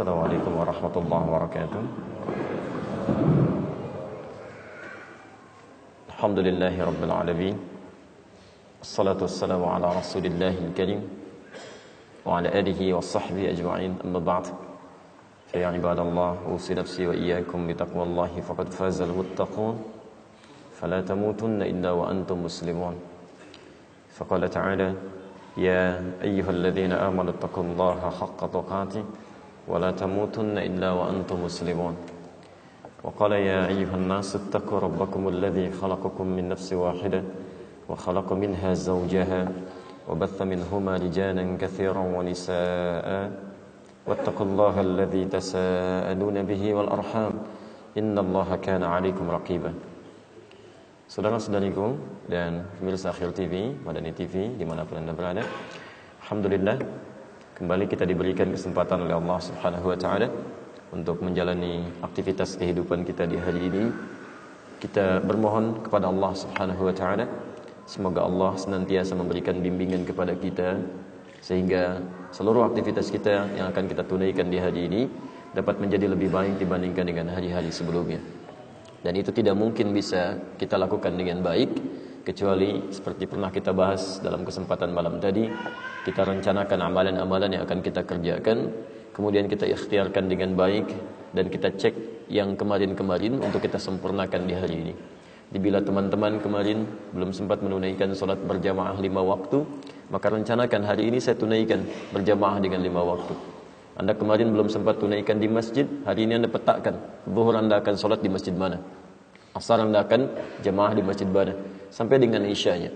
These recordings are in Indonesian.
Assalamualaikum warahmatullahi wabarakatuh. Alhamdulillahi rabbil alamin. Assalatu wassalamu ala rasulillahil karim wa ala alihi wa sahbihi ajma'in. Amma ba'd. Fa ya ibadallah, usi nafsi wa iyyakum bi taqwallahi faqad fazal muttaqun. Fala tamutunna illa wa antum muslimun. Faqala ta'ala: Ya ayyuhalladzina amanu taqullaha haqqa tuqatih ولا تموتن إلا وأنتم مسلمون. وقال يا أيها الناس اتقوا ربكم الذي خلقكم من نفس واحدة وخلق منها زوجها وبث منهما رجالا كثيرا ونساء واتقوا الله الذي تساءلون به والأرحام إن الله كان عليكم رقيبا. Saudara-saudariku dan pemirsa Akhir TV, Madani TV dimanapun Anda berada, alhamdulillah kembali kita diberikan kesempatan oleh Allah Subhanahu wa taala untuk menjalani aktivitas kehidupan kita di hari ini. Kita bermohon kepada Allah Subhanahu wa taala semoga Allah senantiasa memberikan bimbingan kepada kita sehingga seluruh aktivitas kita yang akan kita tunaikan di hari ini dapat menjadi lebih baik dibandingkan dengan hari-hari sebelumnya. Dan itu tidak mungkin bisa kita lakukan dengan baik kecuali seperti pernah kita bahas dalam kesempatan malam tadi, kita rencanakan amalan-amalan yang akan kita kerjakan, kemudian kita ikhtiarkan dengan baik dan kita cek yang kemarin-kemarin untuk kita sempurnakan di hari ini. Bila teman-teman kemarin belum sempat menunaikan salat berjamaah 5 waktu, maka rencanakan hari ini saya tunaikan berjamaah dengan 5 waktu. Anda kemarin belum sempat tunaikan di masjid, hari ini Anda petakkan zuhur Anda akan salat di masjid mana, asar Anda akan jamaah di masjid mana, sampai dengan isyanya.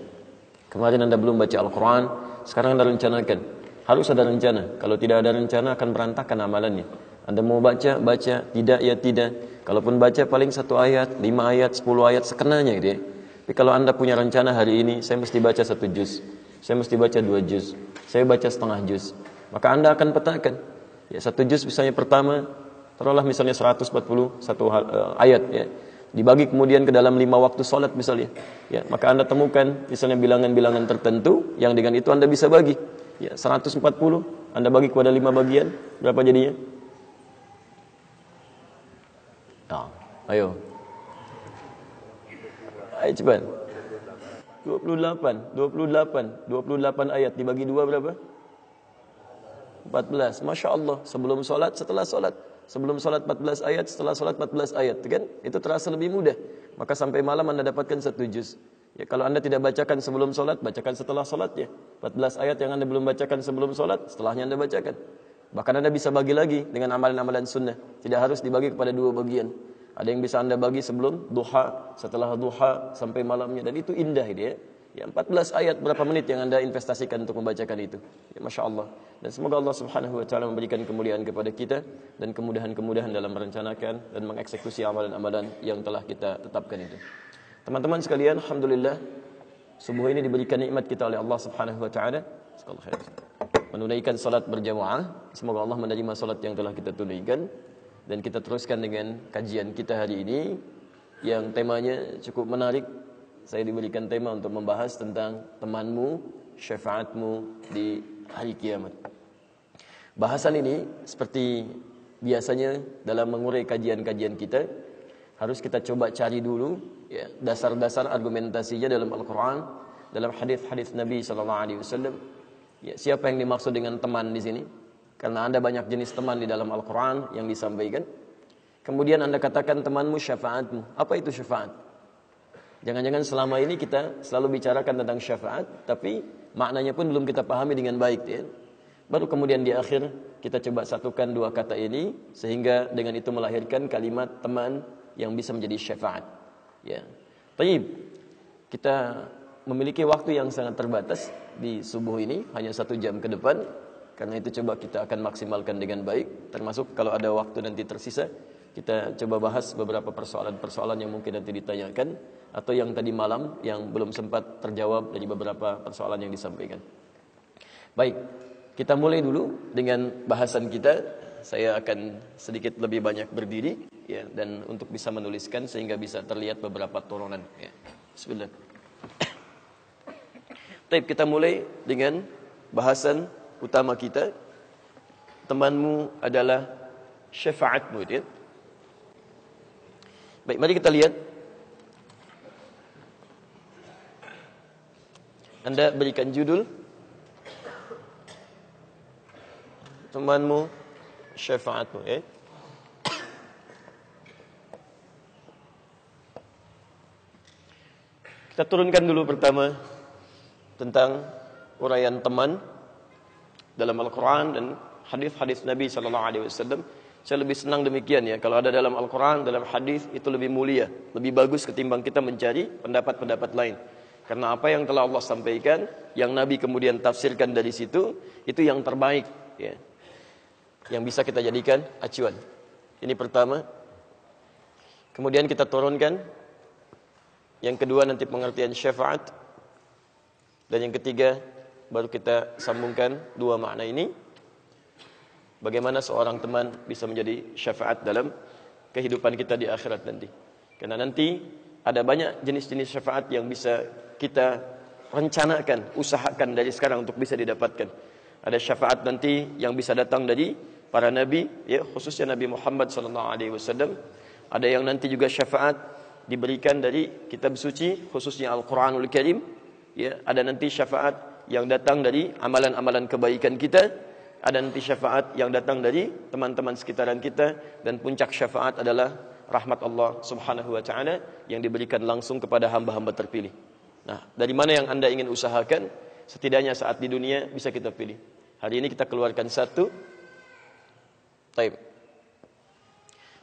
Kemarin Anda belum baca Al-Quran, sekarang Anda rencanakan. Harus ada rencana. Kalau tidak ada rencana akan berantakan amalannya. Anda mau baca, baca. Tidak, ya tidak. Kalaupun baca paling 1 ayat, 5 ayat, 10 ayat, sekenanya gitu ya. Tapi kalau Anda punya rencana hari ini, saya mesti baca 1 juz, saya mesti baca 2 juz, saya baca setengah juz, maka Anda akan petakan. Ya, 1 juz misalnya pertama, taruhlah misalnya 141 ayat ya. Dibagi kemudian ke dalam 5 waktu sholat misalnya, ya, maka Anda temukan misalnya bilangan-bilangan tertentu yang dengan itu Anda bisa bagi, ya, 140 Anda bagi kepada 5 bagian, berapa jadinya? Nah, ayo cepat. 28 ayat dibagi 2 berapa? 14. Masya Allah, sebelum sholat, setelah sholat. Sebelum sholat 14 ayat, setelah sholat 14 ayat, kan? Itu terasa lebih mudah. Maka sampai malam Anda dapatkan 1 juz. Ya, kalau Anda tidak bacakan sebelum sholat, bacakan setelah sholatnya. 14 ayat yang Anda belum bacakan sebelum sholat, setelahnya Anda bacakan. Bahkan Anda bisa bagi lagi dengan amalan-amalan sunnah. Tidak harus dibagi kepada 2 bagian. Ada yang bisa Anda bagi sebelum duha, setelah duha, sampai malamnya. Dan itu indah ini ya. Ya, 14 ayat berapa menit yang Anda investasikan untuk membacakan itu. Ya, Masya Allah. Dan semoga Allah Subhanahu wa ta'ala memberikan kemuliaan kepada kita dan kemudahan-kemudahan dalam merencanakan dan mengeksekusi amalan-amalan yang telah kita tetapkan itu. Teman-teman sekalian, alhamdulillah subuh ini diberikan nikmat kita oleh Allah Subhanahu wa ta'ala. Menunaikan salat berjamaah. Semoga Allah menerima salat yang telah kita tunaikan dan kita teruskan dengan kajian kita hari ini yang temanya cukup menarik. Saya diberikan tema untuk membahas tentang temanmu, syafaatmu di hari kiamat. Bahasan ini seperti biasanya dalam mengurai kajian-kajian kita, harus kita coba cari dulu ya, dasar-dasar argumentasinya dalam Al-Quran, dalam hadis-hadis Nabi SAW. Ya, siapa yang dimaksud dengan teman di sini? Karena Anda banyak jenis teman di dalam Al-Quran yang disampaikan. Kemudian Anda katakan temanmu syafaatmu. Apa itu syafaat? Jangan-jangan selama ini kita selalu bicarakan tentang syafaat, tapi maknanya pun belum kita pahami dengan baik ya. Baru kemudian di akhir kita coba satukan 2 kata ini sehingga dengan itu melahirkan kalimat teman yang bisa menjadi syafaat. Ya. Baik. Kita memiliki waktu yang sangat terbatas di subuh ini, hanya 1 jam ke depan. Karena itu coba kita akan maksimalkan dengan baik, termasuk kalau ada waktu nanti tersisa, kita coba bahas beberapa persoalan-persoalan yang mungkin nanti ditanyakan atau yang tadi malam yang belum sempat terjawab dari beberapa persoalan yang disampaikan. Baik, kita mulai dulu dengan bahasan kita. Saya akan sedikit lebih banyak berdiri ya, dan untuk bisa menuliskan sehingga bisa terlihat beberapa turunan ya. Bismillah. Baik, kita mulai dengan bahasan utama kita. Temanmu adalah syafaatmu itu ya. Baik, mari kita lihat. Anda berikan judul temanmu syafaatmu ya. Kita turunkan dulu pertama tentang uraian teman dalam Al-Quran dan hadis-hadis Nabi SAW. Saya lebih senang demikian ya. Kalau ada dalam Al-Quran, dalam hadis itu lebih mulia, lebih bagus ketimbang kita mencari pendapat-pendapat lain. Karena apa yang telah Allah sampaikan, yang Nabi kemudian tafsirkan dari situ, itu yang terbaik ya, yang bisa kita jadikan acuan. Ini pertama. Kemudian kita turunkan yang kedua nanti pengertian syafaat. Dan yang ketiga baru kita sambungkan dua makna ini. Bagaimana seorang teman bisa menjadi syafaat dalam kehidupan kita di akhirat nanti. Karena nanti ada banyak jenis-jenis syafaat yang bisa kita rencanakan, usahakan dari sekarang untuk bisa didapatkan. Ada syafaat nanti yang bisa datang dari para nabi, ya, khususnya Nabi Muhammad SAW. Ada yang nanti juga syafaat diberikan dari kitab suci, khususnya Al-Quranul Karim. Ya, ada nanti syafaat yang datang dari amalan-amalan kebaikan kita. Ada nanti syafaat yang datang dari teman-teman sekitaran kita. Dan puncak syafaat adalah rahmat Allah Subhanahu wa ta'ala yang diberikan langsung kepada hamba-hamba terpilih. Nah, dari mana yang Anda ingin usahakan? Setidaknya saat di dunia bisa kita pilih. Hari ini kita keluarkan satu. Baik.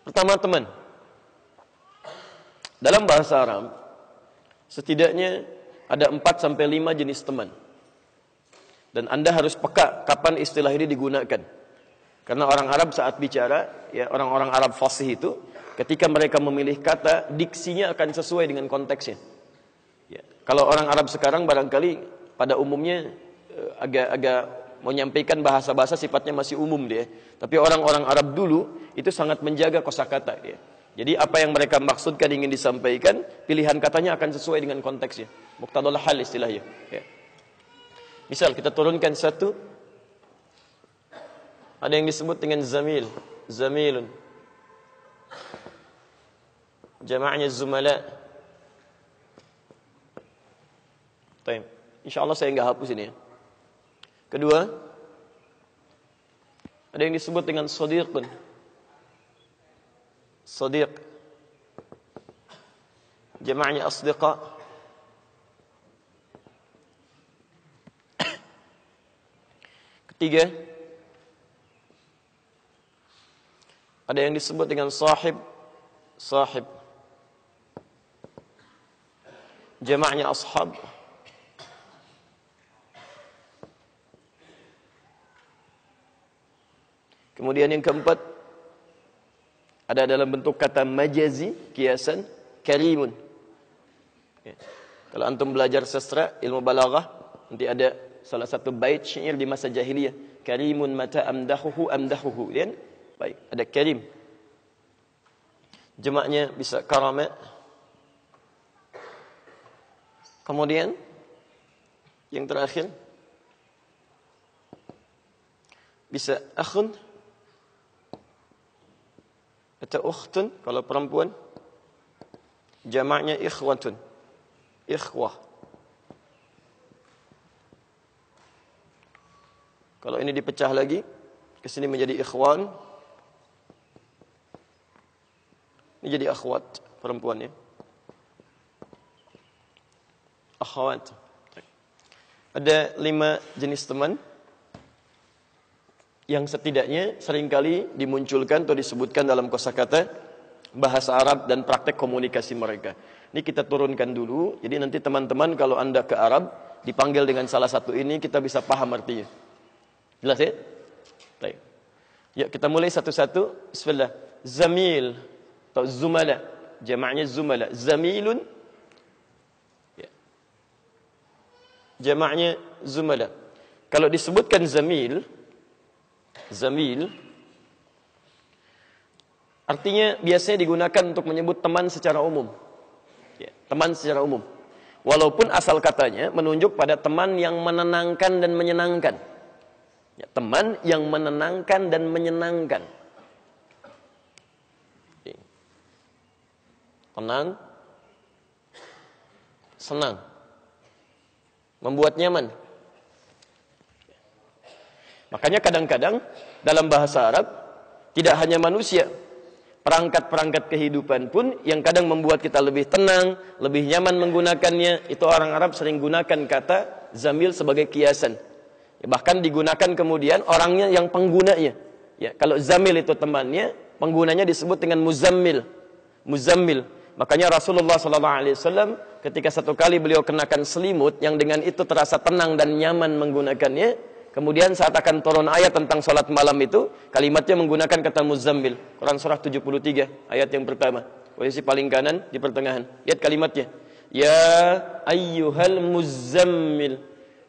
Pertama, teman. Dalam bahasa Arab, setidaknya ada 4-5 jenis teman. Dan Anda harus peka kapan istilah ini digunakan. Karena orang Arab saat bicara, ya, orang-orang Arab fasih itu, ketika mereka memilih kata, diksinya akan sesuai dengan konteksnya. Ya. Kalau orang Arab sekarang barangkali pada umumnya agak menyampaikan bahasa-bahasa sifatnya masih umum dia. Tapi orang-orang Arab dulu itu sangat menjaga kosakata ya. Jadi apa yang mereka maksudkan ingin disampaikan, pilihan katanya akan sesuai dengan konteksnya. Muqtadal hal istilahnya. Ya. Misal kita turunkan satu, ada yang disebut dengan zamil, zamilun. Jama'nya zumala. Baik. Insyaallah saya enggak hapus ini ya. Kedua, ada yang disebut dengan sadiqun. Sadiq. Jama'nya asdiqa. Ketiga, ada yang disebut dengan sahib. Sahib. Jama'nya ashab. Kemudian yang keempat, ada dalam bentuk kata majazi, kiasan, karimun. Ya. Kalau antum belajar sastra, ilmu balaghah, nanti ada salah satu bait syair di masa jahiliyah, karimun mata amdahuhu amdahuhu. Ya? Baik, ada karim. Jamaknya bisa karama. Kemudian yang terakhir bisa akhun atau ukhtun kalau perempuan. Jamaknya ikhwatun. Ikhwah. Kalau ini dipecah lagi, ke sini menjadi ikhwan. Ini jadi akhwat perempuannya. Akhwat. Ada 5 jenis teman yang setidaknya seringkali dimunculkan atau disebutkan dalam kosakata bahasa Arab dan praktek komunikasi mereka. Ini kita turunkan dulu. Jadi nanti teman-teman kalau Anda ke Arab dipanggil dengan salah satu ini, kita bisa paham artinya. Jelas ya? Baik. Ya, kita mulai satu-satu. Bismillah. Zamil atau zumala. Jamaknya zumala. Zamilun. Ya. Jamaknya zumala. Kalau disebutkan zamil, zamil artinya biasanya digunakan untuk menyebut teman secara umum. Ya, teman secara umum. Walaupun asal katanya menunjuk pada teman yang menenangkan dan menyenangkan. Ya, teman yang menenangkan dan menyenangkan. tenang, senang, membuat nyaman. Makanya kadang-kadang dalam bahasa Arab tidak hanya manusia, perangkat-perangkat kehidupan pun yang kadang membuat kita lebih tenang, lebih nyaman menggunakannya. Itu orang Arab sering gunakan kata zamil sebagai kiasan. Ya, bahkan digunakan kemudian orangnya yang penggunanya. Ya, kalau zamil itu temannya, penggunanya disebut dengan muzammil. Muzammil. Makanya Rasulullah SAW ketika satu kali beliau kenakan selimut yang dengan itu terasa tenang dan nyaman menggunakannya. Kemudian saat akan turun ayat tentang salat malam itu, kalimatnya menggunakan kata muzammil. Quran surah 73, ayat yang pertama. Posisi paling kanan di pertengahan. Lihat kalimatnya. Ya ayyuhal muzammil.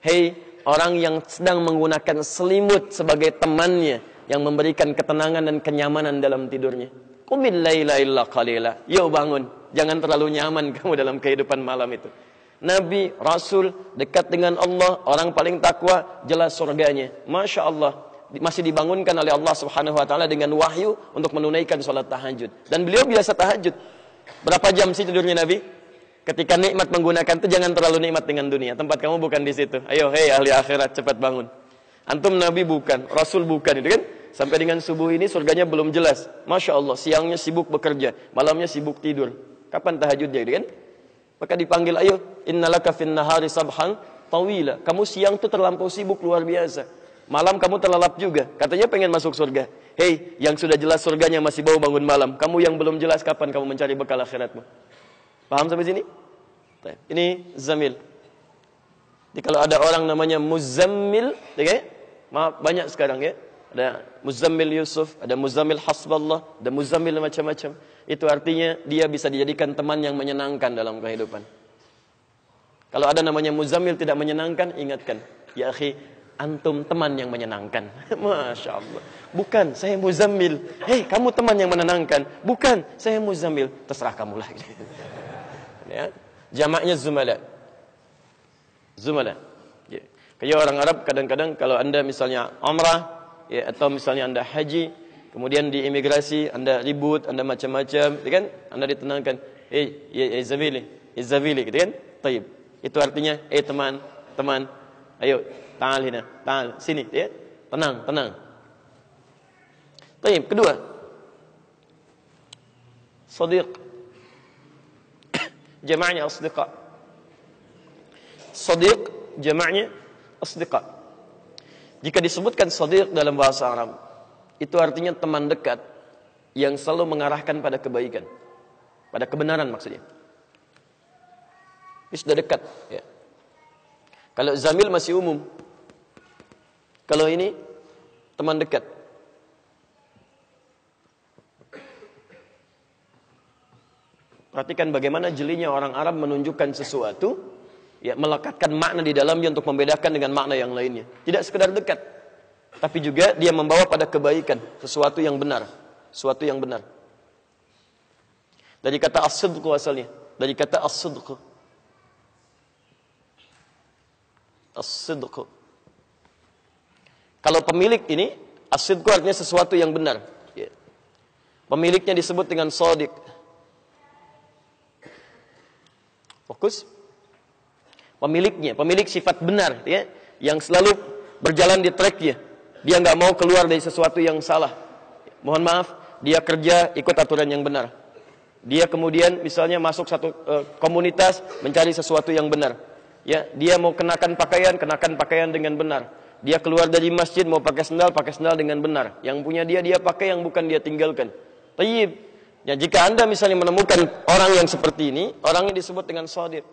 Hei orang yang sedang menggunakan selimut sebagai temannya yang memberikan ketenangan dan kenyamanan dalam tidurnya. Qumil laila illa qalila. Yuk bangun. Jangan terlalu nyaman kamu dalam kehidupan malam itu. Nabi, Rasul, dekat dengan Allah, orang paling takwa, jelas surganya. Masya Allah, masih dibangunkan oleh Allah Subhanahu Wa Taala dengan wahyu untuk menunaikan sholat tahajud. Dan beliau biasa tahajud. Berapa jam sih tidurnya Nabi? Ketika nikmat menggunakan itu jangan terlalu nikmat dengan dunia. Tempat kamu bukan di situ. Ayo, hei ahli akhirat, cepat bangun. Antum Nabi bukan, Rasul bukan, itu kan? Sampai dengan subuh ini surganya belum jelas. Masya Allah, siangnya sibuk bekerja, malamnya sibuk tidur. Kapan tahajudnya, itu kan? Maka dipanggil, ayo, innalaka fin nahari sabhan tawila. Kamu siang tuh terlampau sibuk luar biasa. Malam kamu terlelap juga. Katanya pengen masuk surga. Hei, yang sudah jelas surganya masih bau bangun malam. Kamu yang belum jelas kapan kamu mencari bekal akhiratmu. Paham sampai sini? Ini zamil. Jadi kalau ada orang namanya muzammil, okay? Banyak sekarang ya. Ada muzammil Yusuf, ada muzammil hasballah, ada muzammil macam-macam. Itu artinya dia bisa dijadikan teman yang menyenangkan dalam kehidupan. Kalau ada namanya muzammil tidak menyenangkan, ingatkan. Ya akhi, antum teman yang menyenangkan. Masya Allah. Bukan, saya muzammil. Hei, kamu teman yang menenangkan. Bukan, saya muzammil. Terserah kamulah. Ya. Jamaknya zumala. Zumala. Ya. Kayak orang Arab kadang-kadang kalau anda misalnya umrah, ya, atau misalnya anda haji, kemudian di imigrasi anda ribut, anda macam-macam, kan? Anda ditenangkan, ya Zavili, gitu kan? Taib. Itu artinya, teman, ayo, ta'al hina, ta'al, sini, ya. Tenang. Taib. Kedua, sadiq. Jama'nya asdiqa. Sadiq, jama'nya asdiqa. Jika disebutkan sadiq dalam bahasa Arab, itu artinya teman dekat yang selalu mengarahkan pada kebaikan, pada kebenaran maksudnya. Ini sudah dekat. Ya. Kalau zamil masih umum. Kalau ini teman dekat. Perhatikan bagaimana jelinya orang Arab menunjukkan sesuatu, ya, melekatkan makna di dalamnya untuk membedakan dengan makna yang lainnya. Tidak sekedar dekat, tapi juga dia membawa pada kebaikan, sesuatu yang benar, sesuatu yang benar. Dari kata as-sidq asalnya, dari kata as-sidq. As-sidq. Kalau pemilik ini, as-sidq artinya sesuatu yang benar. Ya. Pemiliknya disebut dengan shadiq. Fokus. Pemilik sifat benar, ya, yang selalu berjalan di tracknya. Dia nggak mau keluar dari sesuatu yang salah. Mohon maaf, dia kerja ikut aturan yang benar. Dia kemudian misalnya masuk satu komunitas mencari sesuatu yang benar. Ya, dia mau kenakan pakaian dengan benar. Dia keluar dari masjid mau pakai sendal dengan benar. Yang punya dia pakai, yang bukan dia tinggalkan. Tayyib. Ya, jika Anda misalnya menemukan orang yang seperti ini, orangnya disebut dengan shadiq.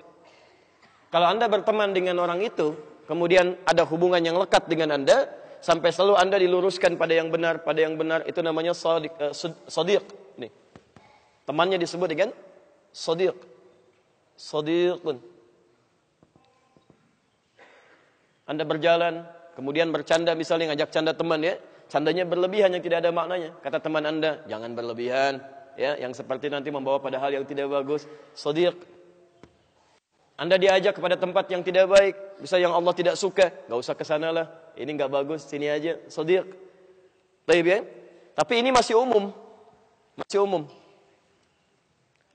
Kalau Anda berteman dengan orang itu, kemudian ada hubungan yang lekat dengan Anda, sampai selalu Anda diluruskan pada yang benar, itu namanya shadiq. Nih. Temannya disebut dengan shadiq. Shadiqun. Anda berjalan, kemudian bercanda misalnya, ngajak canda teman, ya. Candanya berlebihan yang tidak ada maknanya. Kata teman Anda, jangan berlebihan, ya, yang seperti nanti membawa pada hal yang tidak bagus. Shadiq. Anda diajak kepada tempat yang tidak baik, bisa yang Allah tidak suka, nggak usah ke sana lah. Ini nggak bagus, sini aja. Shadiq. Baik, ya? Tapi ini masih umum.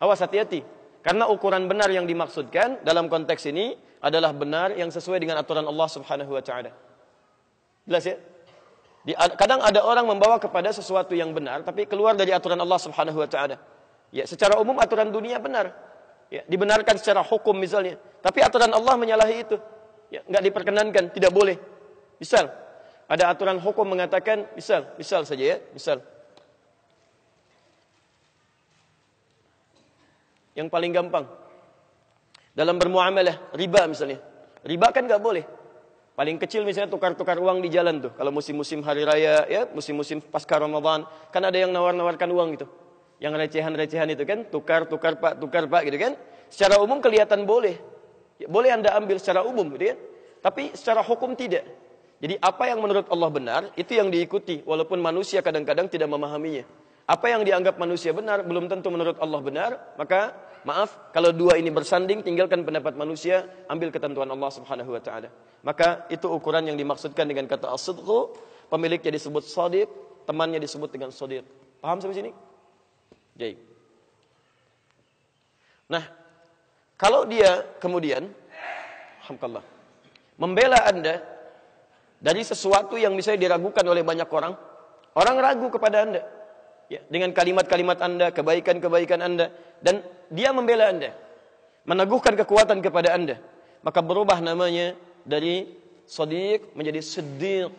Awas, hati-hati. Karena ukuran benar yang dimaksudkan dalam konteks ini adalah benar yang sesuai dengan aturan Allah Subhanahu wa taala. Jelas ya? Kadang ada orang membawa kepada sesuatu yang benar tapi keluar dari aturan Allah Subhanahu wa taala. Ya, secara umum aturan dunia benar. Ya, dibenarkan secara hukum misalnya, tapi aturan Allah menyalahi itu. Ya, enggak diperkenankan, tidak boleh. Misal, ada aturan hukum mengatakan, misal saja ya, misal. Yang paling gampang dalam bermuamalah, riba misalnya. Riba kan enggak boleh. Paling kecil misalnya tukar-tukar uang di jalan tuh. Kalau musim-musim hari raya, ya, musim-musim pasca Ramadan, kan ada yang nawar-nawarkan uang gitu. Yang recehan-recehan itu kan, tukar pak gitu kan. Secara umum kelihatan boleh. Ya, boleh Anda ambil secara umum gitu kan. Tapi secara hukum tidak. Jadi apa yang menurut Allah benar, itu yang diikuti. Walaupun manusia kadang-kadang tidak memahaminya. Apa yang dianggap manusia benar, belum tentu menurut Allah benar. Maka, maaf, kalau dua ini bersanding, tinggalkan pendapat manusia, ambil ketentuan Allah Subhanahu wa taala. Maka itu ukuran yang dimaksudkan dengan kata as-sidqu, pemiliknya disebut shadiq, temannya disebut dengan shadiq. Paham sampai sini? Jadi. Nah, kalau dia kemudian alhamdulillah membela Anda dari sesuatu yang misalnya diragukan oleh banyak orang, orang ragu kepada Anda. Ya, dengan kalimat-kalimat Anda, kebaikan-kebaikan Anda, dan dia membela Anda, meneguhkan kekuatan kepada Anda, maka berubah namanya dari shadiq menjadi siddiq.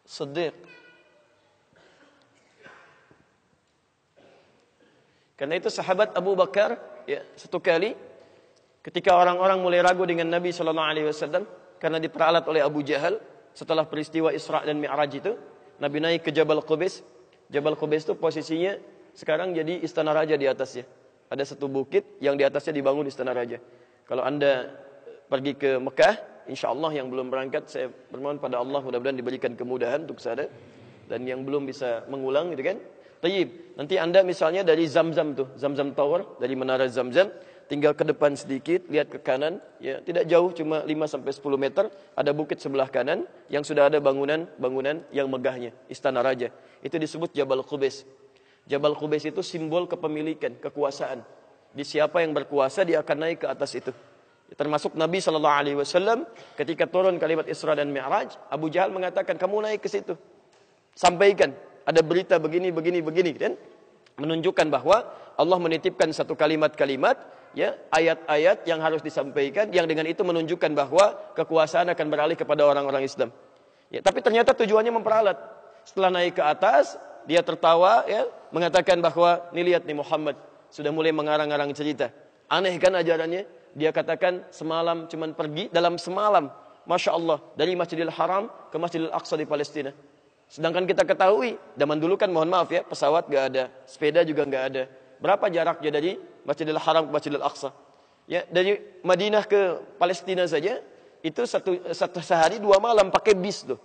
Siddiq. Karena itu sahabat Abu Bakar, ya, satu kali ketika orang-orang mulai ragu dengan Nabi sallallahu alaihi wasallam karena diperalat oleh Abu Jahal setelah peristiwa Isra dan Mi'raj itu, Nabi naik ke Jabal Qubais. Jabal Qubais itu posisinya sekarang jadi istana raja di atasnya. Ada satu bukit yang di atasnya dibangun istana raja. Kalau Anda pergi ke Mekah, insyaallah yang belum berangkat, saya bermohon pada Allah mudah-mudahan diberikan kemudahan untuk sana. Dan yang belum bisa mengulang gitu kan. Tayyib, nanti Anda misalnya dari Zamzam tuh, Zamzam Tower, dari Menara Zamzam, tinggal ke depan sedikit, lihat ke kanan, ya, tidak jauh, cuma 5-10 meter, ada bukit sebelah kanan yang sudah ada bangunan yang megahnya, istana raja. Itu disebut Jabal Qubais. Jabal Qubais itu simbol kepemilikan, kekuasaan. Di siapa yang berkuasa dia akan naik ke atas itu. Termasuk Nabi sallallahu alaihi wasallam ketika turun kalimat Isra dan Mi'raj, Abu Jahal mengatakan, "Kamu naik ke situ. Sampaikan, ada berita begini kan?" Menunjukkan bahwa Allah menitipkan satu kalimat-kalimat, ya, ayat-ayat yang harus disampaikan, yang dengan itu menunjukkan bahwa kekuasaan akan beralih kepada orang-orang Islam. Ya, tapi ternyata tujuannya memperalat. Setelah naik ke atas, dia tertawa, ya, mengatakan bahwa, "Nih lihat nih Muhammad sudah mulai mengarang-arang cerita. Aneh kan ajarannya?" Dia katakan semalam cuman pergi dalam semalam, Masya Allah, dari Masjidil Haram ke Masjidil Aqsa di Palestina. Sedangkan kita ketahui, zaman dulu kan mohon maaf ya, pesawat gak ada, sepeda juga gak ada. Berapa jaraknya dari Masjidil Haram ke Masjidil Aqsa? Ya, dari Madinah ke Palestina saja, itu satu sehari 2 malam pakai bis tuh.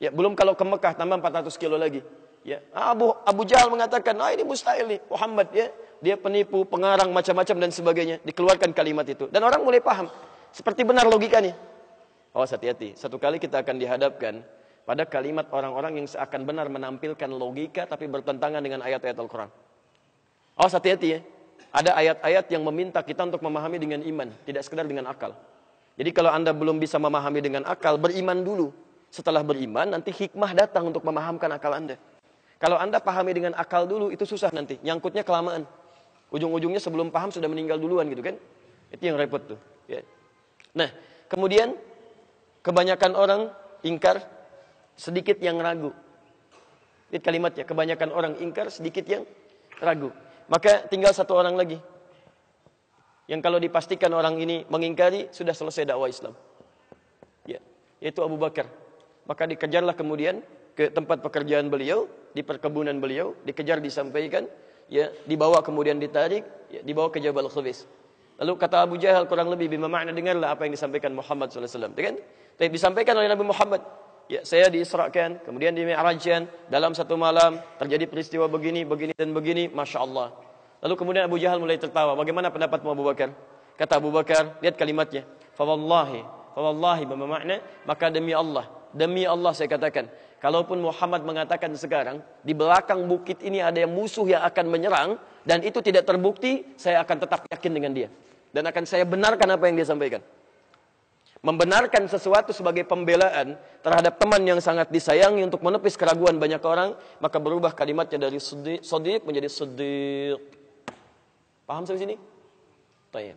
Ya, belum kalau ke Mekah tambah 400 kilo lagi. Ya, Abu Jahal mengatakan, ini mustahil nih Muhammad, ya. Dia penipu, pengarang macam-macam dan sebagainya. Dikeluarkan kalimat itu. Dan orang mulai paham. Seperti benar logikanya. Awas, hati-hati. Satu kali kita akan dihadapkan pada kalimat orang-orang yang seakan benar menampilkan logika tapi bertentangan dengan ayat-ayat Al-Quran. Awas, hati-hati ya. Ada ayat-ayat yang meminta kita untuk memahami dengan iman, tidak sekedar dengan akal. Jadi kalau Anda belum bisa memahami dengan akal, beriman dulu. Setelah beriman, nanti hikmah datang untuk memahamkan akal Anda. Kalau Anda pahami dengan akal dulu, itu susah nanti. Nyangkutnya kelamaan. Ujung-ujungnya sebelum paham sudah meninggal duluan gitu kan. Itu yang repot tuh. Ya. Nah, kemudian kebanyakan orang ingkar, sedikit yang ragu. Lihat kalimatnya, kebanyakan orang ingkar, sedikit yang ragu. Maka tinggal satu orang lagi. Yang kalau dipastikan orang ini mengingkari, sudah selesai dakwah Islam. Ya, yaitu Abu Bakar. Maka dikejarlah kemudian ke tempat pekerjaan beliau, di perkebunan beliau, dikejar, disampaikan, ya, dibawa kemudian ditarik, ya, dibawa ke Jabal Qubais. Lalu kata Abu Jahal kurang lebih bima makna, dengarlah apa yang disampaikan Muhammad SAW. Kan? Tapi disampaikan oleh Nabi Muhammad. Ya, saya diisrakan, kemudian dimi'rajkan, dalam satu malam terjadi peristiwa begini dan begini, Masya Allah. Lalu kemudian Abu Jahal mulai tertawa. Bagaimana pendapatmu Abu Bakar? Kata Abu Bakar, lihat kalimatnya. Fawallahi bima makna, maka demi Allah saya katakan, kalaupun Muhammad mengatakan sekarang, di belakang bukit ini ada yang musuh yang akan menyerang, dan itu tidak terbukti, saya akan tetap yakin dengan dia. Dan akan saya benarkan apa yang dia sampaikan. Membenarkan sesuatu sebagai pembelaan terhadap teman yang sangat disayangi untuk menepis keraguan banyak orang, maka berubah kalimatnya dari Shadiq menjadi Siddiq. Paham sampai sini? Baik.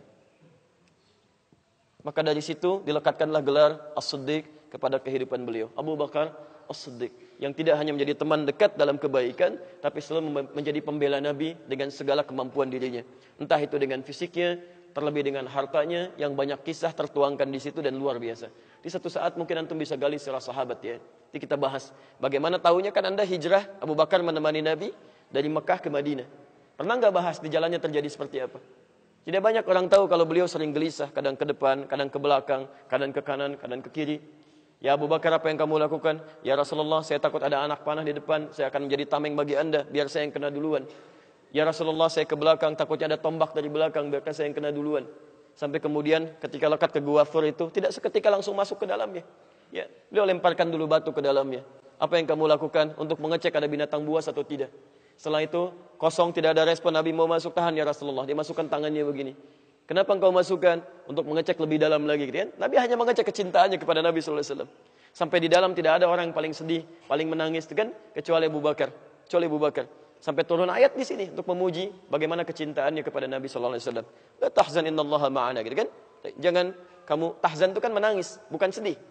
Maka dari situ dilekatkanlah gelar As-Siddiq kepada kehidupan beliau. Abu Bakar As-Siddiq, yang tidak hanya menjadi teman dekat dalam kebaikan, tapi selalu menjadi pembela Nabi dengan segala kemampuan dirinya. Entah itu dengan fisiknya, terlebih dengan hartanya, yang banyak kisah tertuangkan di situ dan luar biasa. Di satu saat mungkin antum bisa gali sirah sahabat ya. Jadi kita bahas bagaimana tahunya kan Anda hijrah, Abu Bakar menemani Nabi dari Mekah ke Madinah. Pernah nggak bahas di jalannya terjadi seperti apa? Tidak banyak orang tahu kalau beliau sering gelisah, kadang ke depan, kadang ke belakang, kadang ke kanan, kadang ke kiri. Ya Abu Bakar, apa yang kamu lakukan? Ya Rasulullah, saya takut ada anak panah di depan, saya akan menjadi tameng bagi Anda, biar saya yang kena duluan. Ya Rasulullah, saya ke belakang, takutnya ada tombak dari belakang, biarkan saya yang kena duluan. Sampai kemudian ketika lekat ke Gua Thur itu, tidak seketika langsung masuk ke dalamnya. Ya, beliau lemparkan dulu batu ke dalamnya. Apa yang kamu lakukan untuk mengecek ada binatang buas atau tidak? Setelah itu, kosong, tidak ada respon. Nabi mau masuk, tahan ya Rasulullah. Dia masukkan tangannya begini. Kenapa engkau masukkan? Untuk mengecek lebih dalam lagi. Gitu kan? Nabi hanya mengecek kecintaannya kepada Nabi SAW. Sampai di dalam tidak ada orang yang paling sedih, paling menangis, kan? Kecuali Abu Bakar. Sampai turun ayat di sini untuk memuji bagaimana kecintaannya kepada Nabi SAW. La tahzan innallaha ma'ana. Gitu kan? Jangan kamu, tahzan itu kan menangis, bukan sedih.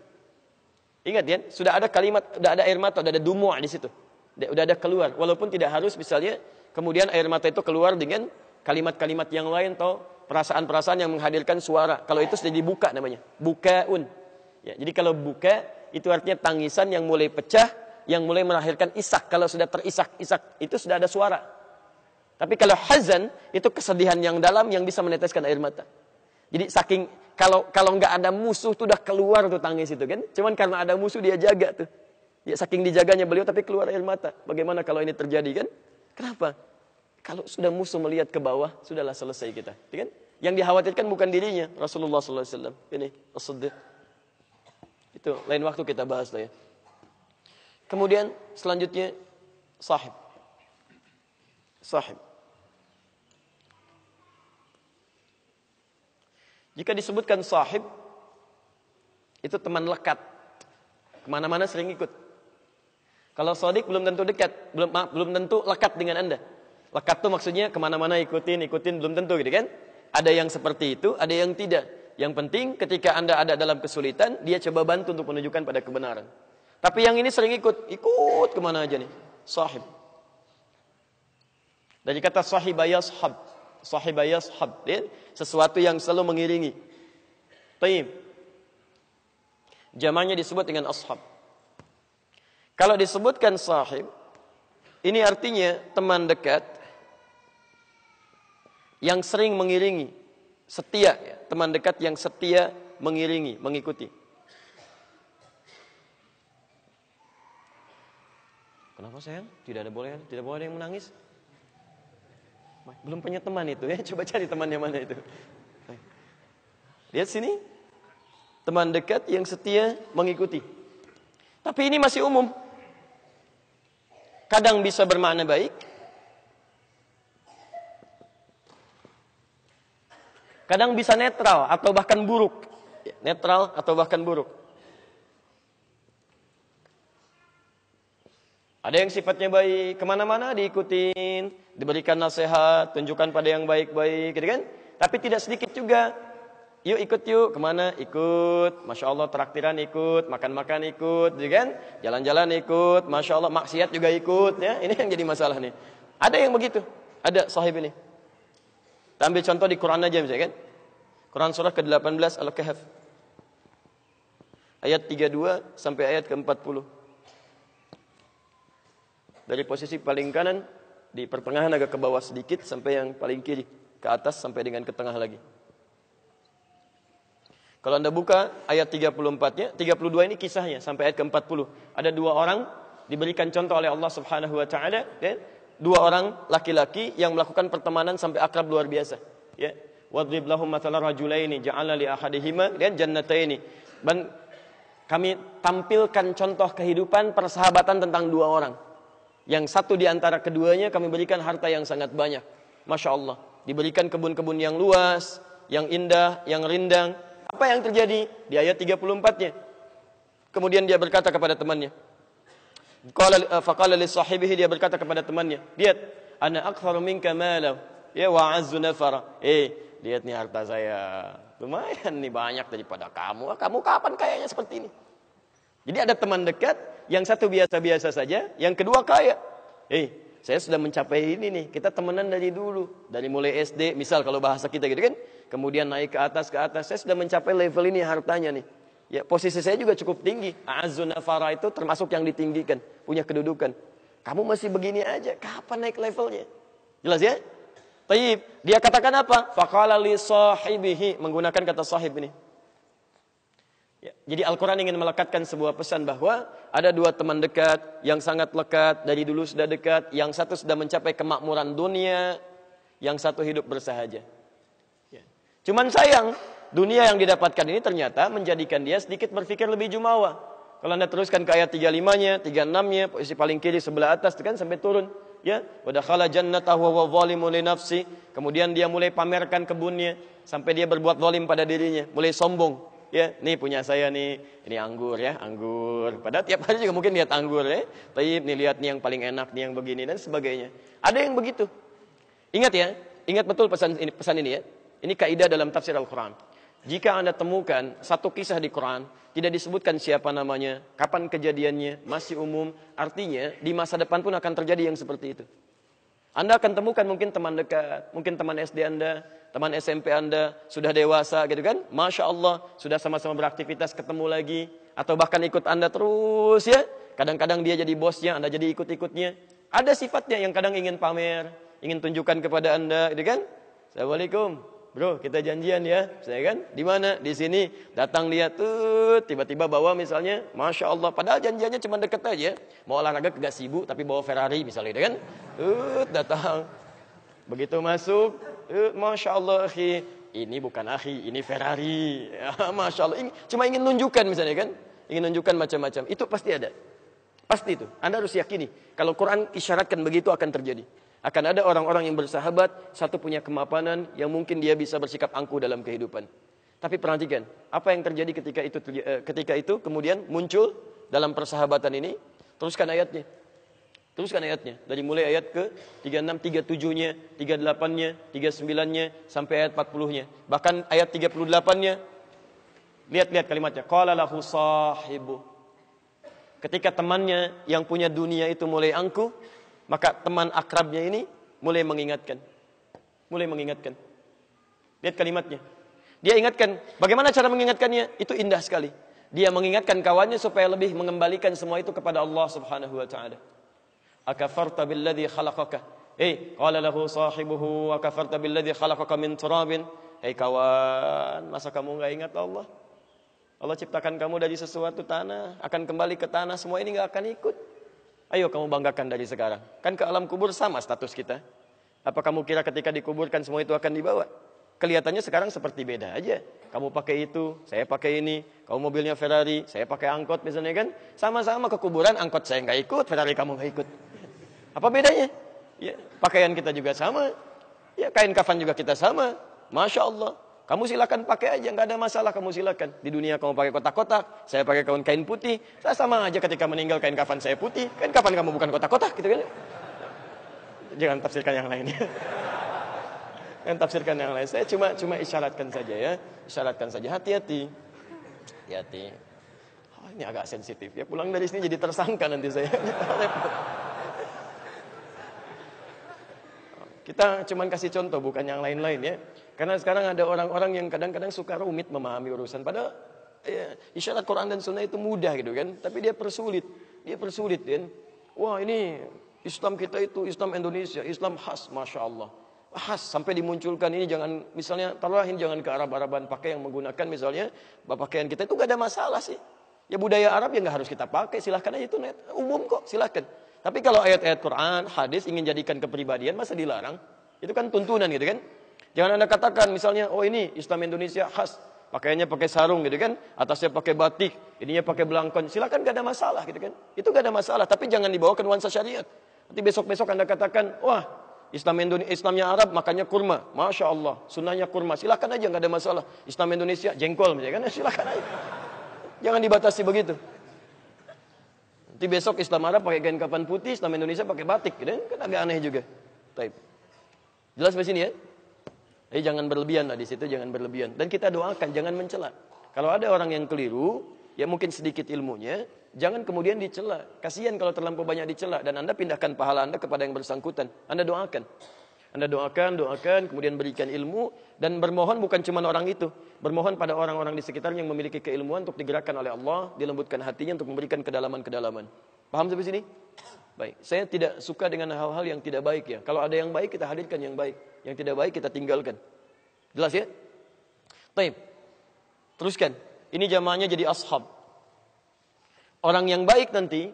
Ingat ya, sudah ada kalimat, sudah ada air mata, sudah ada dumu' di situ. Sudah ada keluar. Walaupun tidak harus misalnya kemudian air mata itu keluar dengan kalimat-kalimat yang lain atau perasaan-perasaan yang menghadirkan suara. Kalau itu sudah dibuka namanya. Bukaun. Ya, jadi kalau buka itu artinya tangisan yang mulai pecah, yang mulai melahirkan isak. Kalau sudah terisak-isak itu sudah ada suara. Tapi kalau hazan itu kesedihan yang dalam yang bisa meneteskan air mata. Jadi saking kalau nggak ada musuh tuh udah keluar tuh tangis itu kan. Cuman karena ada musuh dia jaga tuh. Ya saking dijaganya beliau tapi keluar air mata. Bagaimana kalau ini terjadi kan? Kenapa? Kalau sudah musuh melihat ke bawah, sudahlah selesai kita. Kan? Yang dikhawatirkan bukan dirinya, Rasulullah SAW. Ini As-Siddiq. Itu lain waktu kita bahas lah ya. Kemudian selanjutnya sahib. Sahib. Jika disebutkan sahib, itu teman lekat. Kemana-mana sering ikut. Kalau shadiq belum tentu dekat, belum tentu lekat dengan Anda. Lekat itu maksudnya kemana-mana ikutin, belum tentu gitu kan. Ada yang seperti itu, ada yang tidak. Yang penting ketika Anda ada dalam kesulitan, dia coba bantu untuk menunjukkan pada kebenaran. Tapi yang ini sering ikut kemana aja nih. Sahib. Dari kata sahibayashab. Sahibayashab. Sesuatu yang selalu mengiringi. Taib. Jamannya disebut dengan ashab. Kalau disebutkan sahib, ini artinya teman dekat yang sering mengiringi, setia, ya. Teman dekat yang setia mengiringi, mengikuti. Kenapa sayang? Tidak boleh ada yang menangis. Belum punya teman itu ya, coba cari temannya mana itu. Lihat sini, teman dekat yang setia mengikuti. Tapi ini masih umum. Kadang bisa bermakna baik. Kadang bisa netral atau bahkan buruk. Netral atau bahkan buruk. Ada yang sifatnya baik, kemana-mana diikutin, diberikan nasihat, tunjukkan pada yang baik-baik, gitu kan? Tapi tidak sedikit juga. Yuk ikut yuk, kemana? Ikut. Masya Allah traktiran ikut, makan-makan ikut, gitu kan? Jalan-jalan ikut, Masya Allah maksiat juga ikut, ya. Ini yang jadi masalah nih. Ada yang begitu, ada sahib ini. Kita ambil contoh di Quran aja misalnya kan? Quran surah ke-18 Al-Kahf. Ayat 32 sampai ayat ke-40. Dari posisi paling kanan, di pertengahan agak ke bawah sedikit, sampai yang paling kiri, ke atas sampai dengan ke tengah lagi. Kalau Anda buka ayat 34-nya, 32 ini kisahnya sampai ayat ke-40. Ada dua orang diberikan contoh oleh Allah Subhanahu wa taala, ya. Dua orang laki-laki yang melakukan pertemanan sampai akrab luar biasa, ya. Wadrib lahum mathalan rajulaini ja'alna li ahadihima jannataini. kami tampilkan contoh kehidupan persahabatan tentang dua orang. Yang satu di antara keduanya kami berikan harta yang sangat banyak. Masya Allah. Diberikan kebun-kebun yang luas, yang indah, yang rindang. Apa yang terjadi? Di ayat 34-nya. Kemudian dia berkata kepada temannya. Faqala li sahibihi, dia berkata kepada temannya. Lihat, ana aktsaru minka mala ya wa azzu nafara. Lihat nih harta saya. Lumayan nih banyak daripada kamu. Kamu kapan kayaknya seperti ini? Jadi ada teman dekat, yang satu biasa-biasa saja, yang kedua kaya. Saya sudah mencapai ini nih. Kita temenan dari dulu, dari mulai SD, misal kalau bahasa kita gitu kan. Kemudian naik ke atas. Saya sudah mencapai level ini hartanya nih. Ya, posisi saya juga cukup tinggi. A'azzun nafara itu termasuk yang ditinggikan, punya kedudukan. Kamu masih begini aja, kapan naik levelnya? Jelas ya? Taib, dia katakan apa? Faqala li sahibihi, menggunakan kata sahib ini. Ya, jadi Al-Quran ingin melekatkan sebuah pesan bahwa ada dua teman dekat yang sangat lekat, dari dulu sudah dekat, yang satu sudah mencapai kemakmuran dunia, yang satu hidup bersahaja. Ya. Cuman sayang, dunia yang didapatkan ini ternyata menjadikan dia sedikit berpikir lebih jumawa. Kalau Anda teruskan ke ayat 35-nya, 36-nya, posisi paling kiri sebelah atas itu kan sampai turun. Ya, wa dakhala jannatahu wa zalimun li nafsi. Kemudian dia mulai pamerkan kebunnya sampai dia berbuat zalim pada dirinya, mulai sombong. Ya, nih punya saya nih, ini anggur ya, anggur. Padahal tiap hari juga mungkin lihat anggur ya. Taib nih, lihat nih yang paling enak nih, yang begini dan sebagainya. Ada yang begitu. Ingat ya, ingat betul pesan ini ya. Ini kaidah dalam tafsir Al-Quran. Jika Anda temukan satu kisah di Quran, tidak disebutkan siapa namanya, kapan kejadiannya, masih umum, artinya di masa depan pun akan terjadi yang seperti itu. Anda akan temukan mungkin teman dekat, mungkin teman SD Anda, teman SMP Anda, sudah dewasa gitu kan. Masya Allah, sudah sama-sama beraktivitas, ketemu lagi. Atau bahkan ikut Anda terus ya. Kadang-kadang dia jadi bosnya, Anda jadi ikut-ikutnya. Ada sifatnya yang kadang ingin pamer, ingin tunjukkan kepada Anda gitu kan. Assalamualaikum, bro, kita janjian ya. Saya kan, di mana? Di sini. Datang lihat tuh, tiba-tiba bawa misalnya, Masya Allah. Padahal janjiannya cuma deket aja. Mau olahraga gak sibuk, tapi bawa Ferrari misalnya gitu kan. Datang. Begitu masuk, Masya Allah, akhi. Ini bukan akhi, ini Ferrari. Ya, Masya Allah. Cuma ingin nunjukkan misalnya kan. Ingin nunjukkan macam-macam. Itu pasti ada. Pasti itu. Anda harus yakini. Kalau Quran isyaratkan begitu akan terjadi. Akan ada orang-orang yang bersahabat, satu punya kemapanan, yang mungkin dia bisa bersikap angkuh dalam kehidupan. Tapi perhatikan, apa yang terjadi ketika itu kemudian muncul dalam persahabatan ini. Teruskan ayatnya. Teruskan ayatnya. Dari mulai ayat ke 36, 37-nya, 38-nya, 39-nya, sampai ayat 40-nya. Bahkan ayat 38-nya, lihat kalimatnya. Qala lahu sahibu. Ketika temannya yang punya dunia itu mulai angkuh, maka teman akrabnya ini mulai mengingatkan. Mulai mengingatkan. Lihat kalimatnya. Dia ingatkan. Bagaimana cara mengingatkannya? Itu indah sekali. Dia mengingatkan kawannya supaya lebih mengembalikan semua itu kepada Allah Subhanahu wa ta'ala. Akafarta billadhi khalaqaka. Qala lahu sahibuhu akafarta billadhi khalaqaka min turabin. Kawan, masa kamu enggak ingat Allah? Allah ciptakan kamu dari sesuatu tanah, akan kembali ke tanah, semua ini enggak akan ikut. Ayo kamu banggakan dari sekarang. Kan ke alam kubur sama status kita. Apa kamu kira ketika dikuburkan semua itu akan dibawa? Kelihatannya sekarang seperti beda aja. Kamu pakai itu, saya pakai ini. Kamu mobilnya Ferrari, saya pakai angkot misalnya kan. Sama-sama ke kuburan, angkot saya nggak ikut, Ferrari kamu nggak ikut. Apa bedanya? Ya, pakaian kita juga sama. Ya, kain kafan juga kita sama. Masya Allah. Kamu silakan pakai aja, nggak ada masalah, kamu silakan. Di dunia kamu pakai kotak-kotak, saya pakai kain putih. Saya sama aja ketika meninggal kain kafan saya putih. Kain kafan kamu bukan kotak-kotak gitu kan. Jangan tafsirkan yang lainnya. Jangan tafsirkan yang lain. Saya cuma isyaratkan saja ya. Isyaratkan saja, hati-hati. Hati-hati. Oh, ini agak sensitif ya. Pulang dari sini jadi tersangka nanti saya. Kita cuma kasih contoh, bukan yang lain-lain ya. Karena sekarang ada orang-orang yang kadang-kadang suka rumit memahami urusan. Padahal ya, isyarat Quran dan Sunnah itu mudah gitu kan. Tapi dia persulit. Kan. Wah ini Islam kita itu Islam Indonesia, Islam khas, Masya Allah. Khas, sampai dimunculkan ini jangan, misalnya tarahin jangan ke Arab-Araban, pakai yang menggunakan misalnya pakaian kita itu gak ada masalah sih. Ya budaya Arab ya gak harus kita pakai, silahkan aja itu umum kok, silahkan. Tapi kalau ayat-ayat Quran, hadis ingin jadikan kepribadian, masa dilarang? Itu kan tuntunan gitu kan. Jangan Anda katakan misalnya, oh ini Islam Indonesia khas, Pakaiannya pakai sarung gitu kan, atasnya pakai batik, ininya pakai belangkon, silakan, gak ada masalah gitu kan. Itu gak ada masalah, tapi jangan dibawa ke nuansa syariat. Nanti besok-besok Anda katakan, wah, Islamnya Arab makannya kurma, Masya Allah, sunnahnya kurma, silakan aja, gak ada masalah. Islam Indonesia jengkol misalnya kan, silakan aja. Jangan dibatasi begitu. Nanti besok Islam Arab pakai kain kafan putih, Islam Indonesia pakai batik, gitu kan agak aneh juga. Baik. Jelas di sini ya? Jadi jangan berlebihan lah di situ, jangan berlebihan. Dan kita doakan jangan mencela. Kalau ada orang yang keliru, ya mungkin sedikit ilmunya, jangan kemudian dicela. Kasihan kalau terlampau banyak dicela dan Anda pindahkan pahala Anda kepada yang bersangkutan. Anda doakan. Anda doakan, kemudian berikan ilmu dan bermohon bukan cuma orang itu, bermohon pada orang-orang di sekitarnya yang memiliki keilmuan untuk digerakkan oleh Allah, dilembutkan hatinya untuk memberikan kedalaman-kedalaman. Paham sampai sini? Baik, saya tidak suka dengan hal-hal yang tidak baik ya. Kalau ada yang baik kita hadirkan yang baik, yang tidak baik kita tinggalkan. Jelas ya? Baik. Teruskan. Ini jamaahnya jadi ashab. Orang yang baik nanti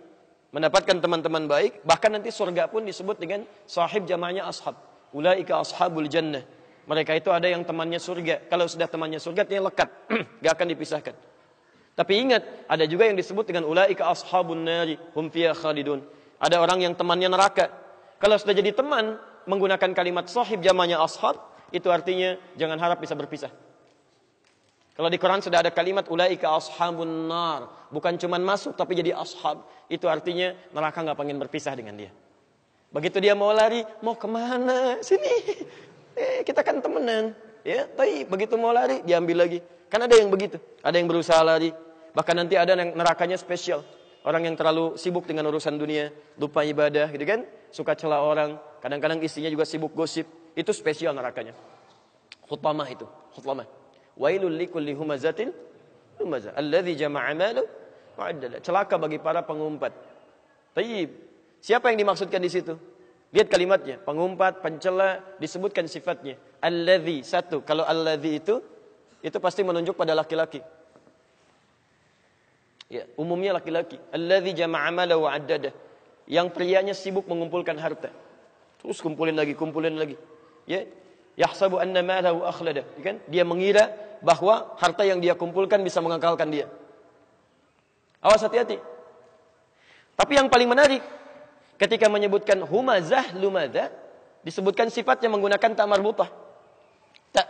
mendapatkan teman-teman baik, bahkan nanti surga pun disebut dengan sahib jamaahnya ashab. Ulaika ashabul jannah. Mereka itu ada yang temannya surga. Kalau sudah temannya surga dia lekat, gak akan dipisahkan. Tapi ingat, ada juga yang disebut dengan ulaika ashabun nari hum fiha khalidun. Ada orang yang temannya neraka. Kalau sudah jadi teman, menggunakan kalimat sahib jamaknya ashab, itu artinya jangan harap bisa berpisah. Kalau di Quran sudah ada kalimat ulaika ashabun nar, bukan cuma masuk tapi jadi ashab, itu artinya neraka nggak pengen berpisah dengan dia. Begitu dia mau lari, mau kemana? Sini, kita kan temenan, ya. Tapi begitu mau lari, diambil lagi. Kan ada yang begitu, ada yang berusaha lari. Bahkan nanti ada yang nerakanya spesial. Orang yang terlalu sibuk dengan urusan dunia, lupa ibadah gitu kan, suka cela orang, kadang-kadang istrinya juga sibuk gosip, itu spesial nerakanya. Hutamah itu, hutamah. Wailul likulli humazatin lumazah, alladzi jama'a malahu wa 'addada. Celaka bagi para pengumpat. Tayyib. Siapa yang dimaksudkan di situ? Lihat kalimatnya, pengumpat, pencela, disebutkan sifatnya. Alladzi, satu, kalau alladzi itu pasti menunjuk pada laki-laki. Ya, umumnya laki-laki. Alladzi jama'a malahu wa 'addada. Yang prianya sibuk mengumpulkan harta. Terus kumpulin lagi. Ya. Yahsabu anna malahu akhlada. Kan? Dia mengira bahwa harta yang dia kumpulkan bisa mengekalkan dia. Awas, hati-hati. Tapi yang paling menarik, ketika menyebutkan humazah lumazah, disebutkan sifatnya menggunakan tak marbutah. Tak.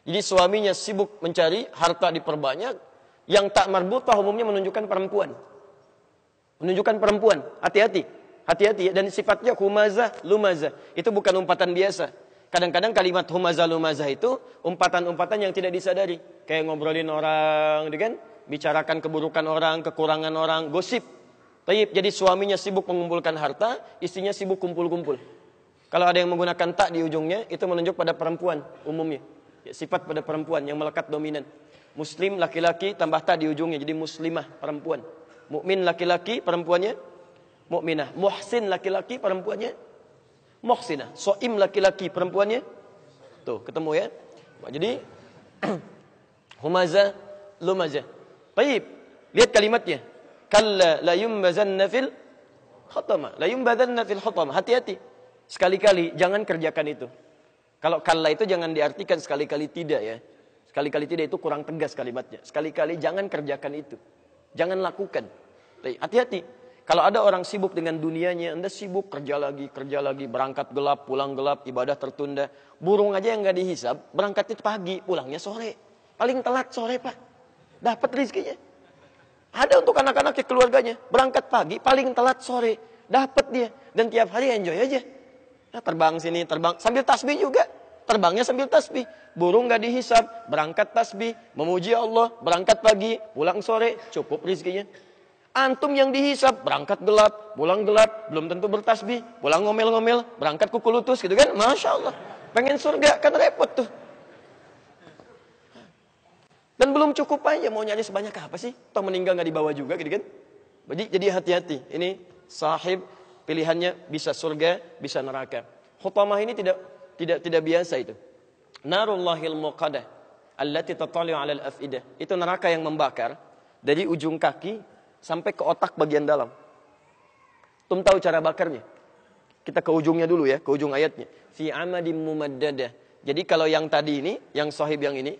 Jadi suaminya sibuk mencari harta diperbanyak. Yang tak marbutah umumnya menunjukkan perempuan. Menunjukkan perempuan. Hati-hati. Hati-hati ya. Dan sifatnya humazah, lumazah. Itu bukan umpatan biasa. Kadang-kadang kalimat humazah, lumazah itu umpatan-umpatan yang tidak disadari. Kayak ngobrolin orang, kan? Bicarakan keburukan orang, kekurangan orang, gosip. Jadi suaminya sibuk mengumpulkan harta, istrinya sibuk kumpul-kumpul. Kalau ada yang menggunakan tak di ujungnya, itu menunjuk pada perempuan umumnya. Ya, sifat pada perempuan yang melekat dominan. Muslim laki-laki tambah tak di ujungnya jadi muslimah perempuan. Mukmin laki-laki perempuannya mukminah. Muhsin laki-laki perempuannya muhsinah. Shaim laki-laki perempuannya tuh ketemu ya. Jadi humazah lumazah. Baik, lihat kalimatnya. Kalla la yumbazanna fil khatama. La yumbazanna fil khatama. Hati-hati. Sekali-kali jangan kerjakan itu. Kalau kalla itu jangan diartikan sekali-kali tidak ya. Sekali-kali tidak itu kurang tegas kalimatnya. Sekali-kali jangan kerjakan itu. Jangan lakukan. Hati-hati. Kalau ada orang sibuk dengan dunianya, Anda sibuk kerja lagi, berangkat gelap, pulang gelap, ibadah tertunda. Burung aja yang nggak dihisab, berangkatnya pagi, pulangnya sore. Paling telat sore, Pak. Dapat rezekinya. Ada untuk anak-anak keluarganya, berangkat pagi, paling telat sore. Dapat dia. Dan tiap hari enjoy aja. Nah, terbang sini, terbang sambil tasbih juga. Terbangnya sambil tasbih. Burung gak dihisab, berangkat tasbih, memuji Allah, berangkat pagi, pulang sore, cukup rezekinya. Antum yang dihisab, berangkat gelap, pulang gelap, belum tentu bertasbih, pulang ngomel-ngomel, berangkat kuku lutus gitu kan. Masya Allah. Pengen surga, kan repot tuh. Dan belum cukup aja, mau nyari sebanyak apa sih? Toh meninggal gak dibawa juga gitu kan. Jadi hati-hati. Ini sahib, pilihannya bisa surga, bisa neraka. Khutamah ini tidak biasa itu. Narullahil muqadah allati tatali'u 'alal afidah. Itu neraka yang membakar dari ujung kaki sampai ke otak bagian dalam. Tum tahu cara bakarnya? Kita ke ujungnya dulu ya, ke ujung ayatnya. Fi amadim mumaddadah. Jadi kalau yang tadi ini, yang sahib yang ini,